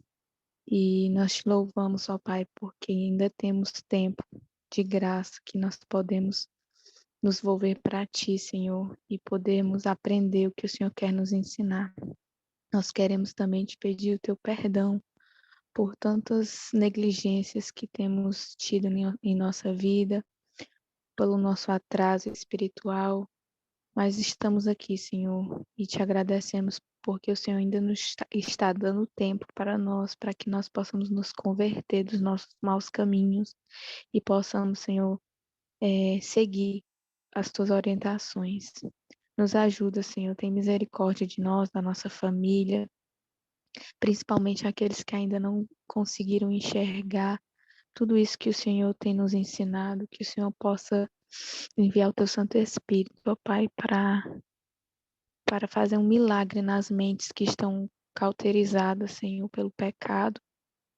E nós te louvamos, ó Pai, porque ainda temos tempo de graça que nós podemos nos volver para Ti, Senhor, e podemos aprender o que o Senhor quer nos ensinar. Nós queremos também te pedir o Teu perdão por tantas negligências que temos tido em nossa vida, pelo nosso atraso espiritual, mas estamos aqui, Senhor, e te agradecemos porque o Senhor ainda nos está dando tempo para nós, para que nós possamos nos converter dos nossos maus caminhos e possamos, Senhor, seguir as tuas orientações. Nos ajuda, Senhor, tem misericórdia de nós, da nossa família, principalmente aqueles que ainda não conseguiram enxergar tudo isso que o Senhor tem nos ensinado, que o Senhor possa enviar o teu Santo Espírito, ó Pai, para fazer um milagre nas mentes que estão cauterizadas, Senhor, pelo pecado.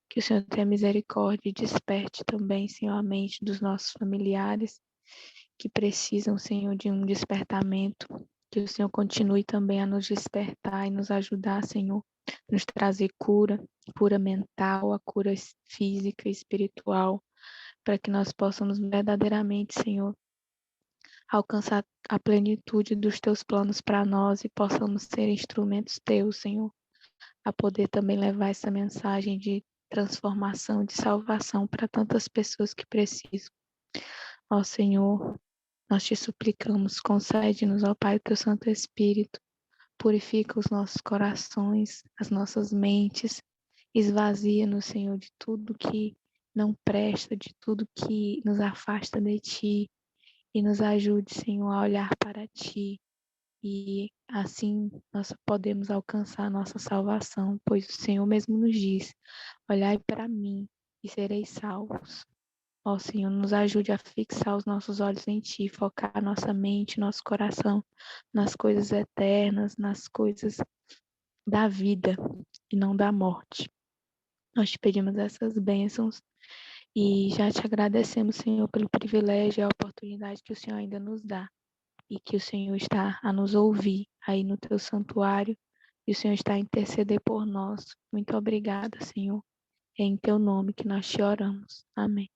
Que o Senhor tenha misericórdia e desperte também, Senhor, a mente dos nossos familiares que precisam, Senhor, de um despertamento. Que o Senhor continue também a nos despertar e nos ajudar, Senhor, nos trazer cura mental, a cura física e espiritual, para que nós possamos verdadeiramente, Senhor, alcançar a plenitude dos teus planos para nós e possamos ser instrumentos teus, Senhor, a poder também levar essa mensagem de transformação, de salvação para tantas pessoas que precisam. Ó Senhor, nós te suplicamos, concede-nos, ó Pai, o teu Santo Espírito, purifica os nossos corações, as nossas mentes, esvazia-nos, Senhor, de tudo que não presta, de tudo que nos afasta de Ti, e nos ajude, Senhor, a olhar para Ti, e assim nós podemos alcançar a nossa salvação, pois o Senhor mesmo nos diz, olhai para mim e sereis salvos. Ó Senhor, nos ajude a fixar os nossos olhos em Ti, focar a nossa mente, nosso coração nas coisas eternas, nas coisas da vida e não da morte. Nós te pedimos essas bênçãos e já te agradecemos, Senhor, pelo privilégio e a oportunidade que o Senhor ainda nos dá e que o Senhor está a nos ouvir aí no Teu santuário e o Senhor está a interceder por nós. Muito obrigada, Senhor. É em Teu nome que nós te oramos. Amém.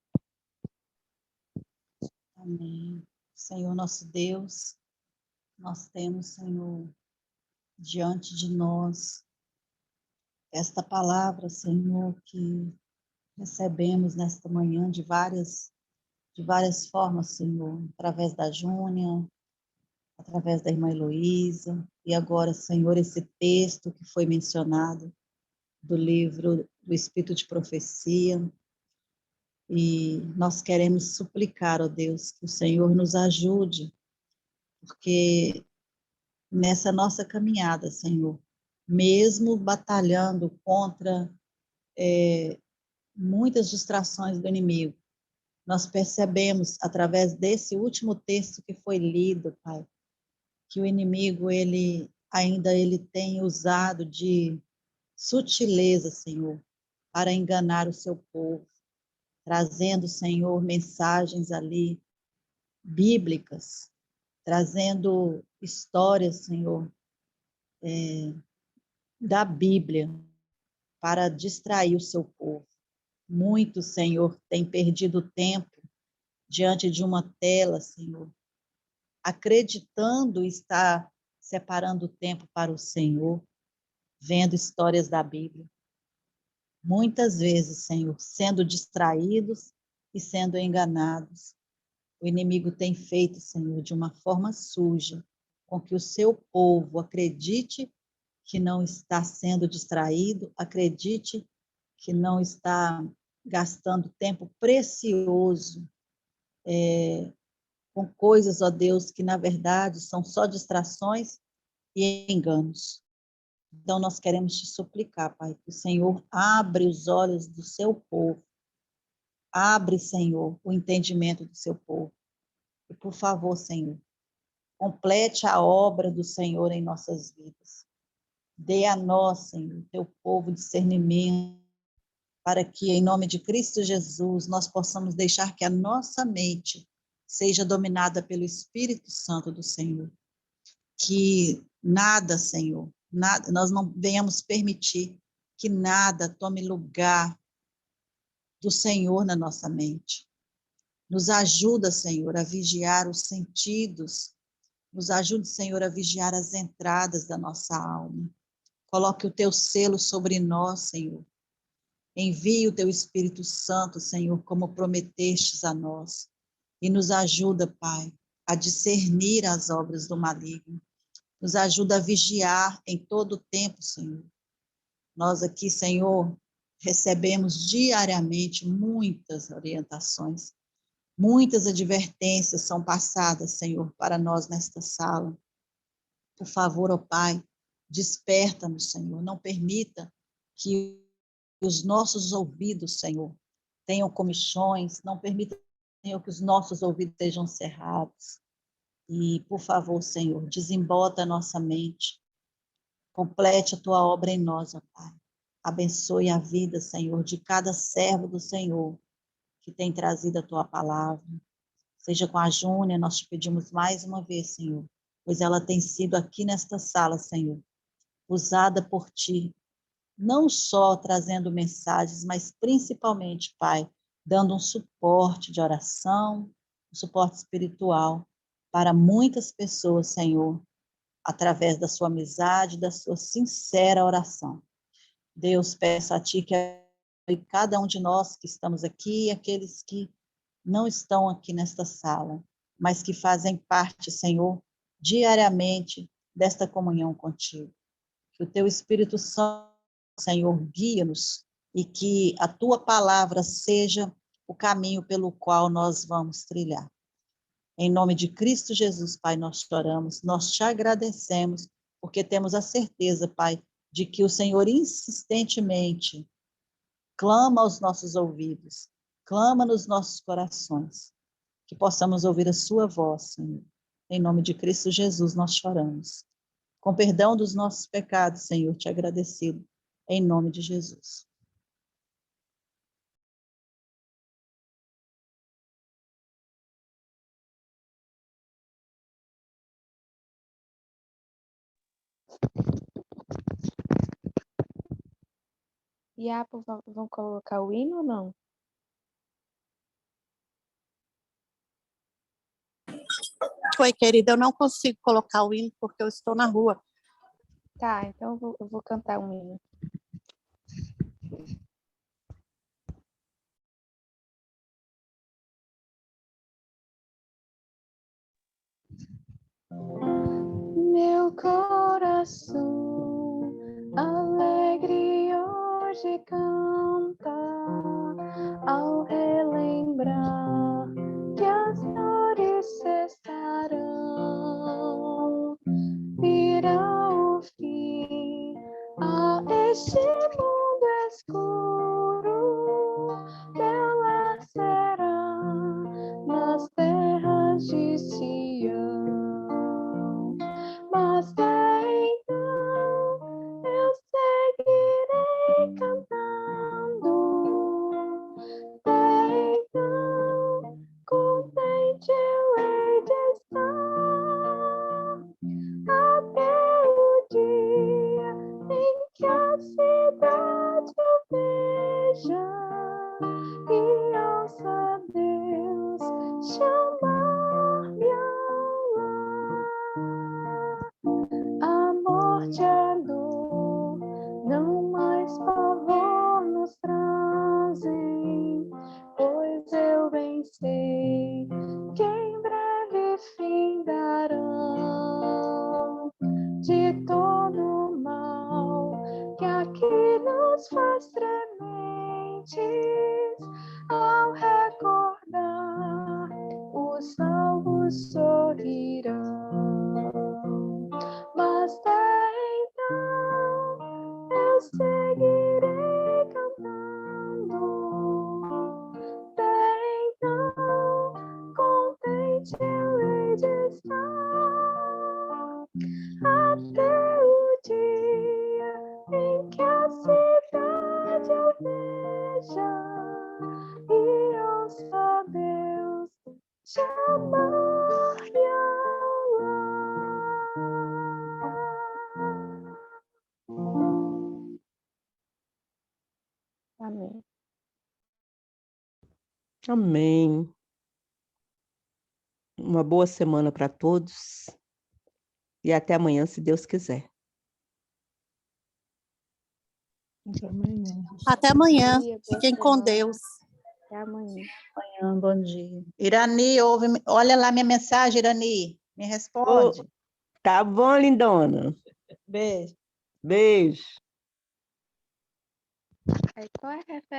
Amém. Senhor nosso Deus, nós temos, Senhor, diante de nós esta palavra, Senhor, que recebemos nesta manhã de várias formas, Senhor, através da Júnia, através da irmã Heloísa, e agora, Senhor, esse texto que foi mencionado do livro do Espírito de Profecia. E nós queremos suplicar, ó Deus, que o Senhor nos ajude, porque nessa nossa caminhada, Senhor, mesmo batalhando contra muitas distrações do inimigo, nós percebemos, através desse último texto que foi lido, Pai, que o inimigo, ele tem usado de sutileza, Senhor, para enganar o seu povo, trazendo, Senhor, mensagens ali bíblicas, trazendo histórias, Senhor, da Bíblia, para distrair o seu povo. Muitos, Senhor, têm perdido tempo diante de uma tela, Senhor, acreditando estar separando tempo para o Senhor, vendo histórias da Bíblia. Muitas vezes, Senhor, sendo distraídos e sendo enganados. O inimigo tem feito, Senhor, de uma forma suja, com que o seu povo acredite que não está sendo distraído, acredite que não está gastando tempo precioso com coisas, ó Deus, que na verdade são só distrações e enganos. Então, nós queremos te suplicar, Pai, que o Senhor abre os olhos do seu povo, abre, Senhor, o entendimento do seu povo. E, por favor, Senhor, complete a obra do Senhor em nossas vidas. Dê a nós, Senhor, teu povo, discernimento, para que, em nome de Cristo Jesus, nós possamos deixar que a nossa mente seja dominada pelo Espírito Santo do Senhor. Que nada, Senhor, nada, nós não venhamos permitir que nada tome lugar do Senhor na nossa mente. Nos ajuda, Senhor, a vigiar os sentidos. Nos ajude, Senhor, a vigiar as entradas da nossa alma. Coloque o teu selo sobre nós, Senhor. Envie o teu Espírito Santo, Senhor, como prometestes a nós. E nos ajuda, Pai, a discernir as obras do maligno. Nos ajuda a vigiar em todo o tempo, Senhor. Nós aqui, Senhor, recebemos diariamente muitas orientações, muitas advertências são passadas, Senhor, para nós nesta sala. Por favor, ó Pai, desperta-nos, Senhor. Não permita que os nossos ouvidos, Senhor, tenham comichões. Não permita, Senhor, que os nossos ouvidos sejam cerrados. E, por favor, Senhor, desembota a nossa mente. Complete a tua obra em nós, ó Pai. Abençoe a vida, Senhor, de cada servo do Senhor que tem trazido a tua palavra. Seja com a Júnia, nós te pedimos mais uma vez, Senhor, pois ela tem sido aqui nesta sala, Senhor, usada por ti, não só trazendo mensagens, mas principalmente, Pai, dando um suporte de oração, um suporte espiritual para muitas pessoas, Senhor, através da sua amizade, da sua sincera oração. Deus, peço a ti que cada um de nós que estamos aqui, aqueles que não estão aqui nesta sala, mas que fazem parte, Senhor, diariamente desta comunhão contigo. Que o teu Espírito Santo, Senhor, guia-nos e que a tua palavra seja o caminho pelo qual nós vamos trilhar. Em nome de Cristo Jesus, Pai, nós choramos, nós te agradecemos, porque temos a certeza, Pai, de que o Senhor insistentemente clama aos nossos ouvidos, clama nos nossos corações, que possamos ouvir a sua voz, Senhor. Em nome de Cristo Jesus, nós choramos. Com perdão dos nossos pecados, Senhor, te agradecido, em nome de Jesus. Iapo, vão colocar o hino ou não? Oi, querida, eu não consigo colocar o hino porque eu estou na rua. Tá, então eu vou cantar um hino. Meu coração alegre hoje canta ao relembrar que as dores cessarão. Virá o fim a este mundo escuro, ela será nas terras de Sião. Mas então eu seguirei cantando, então contente eu hei de estar até o dia em que a cidade nos faz trementes ao recordar, os salvos sorrirão. Mas até então eu seguirei cantando, até então contente eu hei de estar, até o dia em que a cidade eu veja e ouça Deus chamar Yahweh. Amém. Amém. Uma boa semana para todos e até amanhã, se Deus quiser. Até amanhã. Dia, boa Fiquem com semana. Deus. Até amanhã. Bom dia. Irani, olha lá minha mensagem, Irani. Me responde. Tá bom, lindona. Beijo. Beijo. Aí, qual é a referência?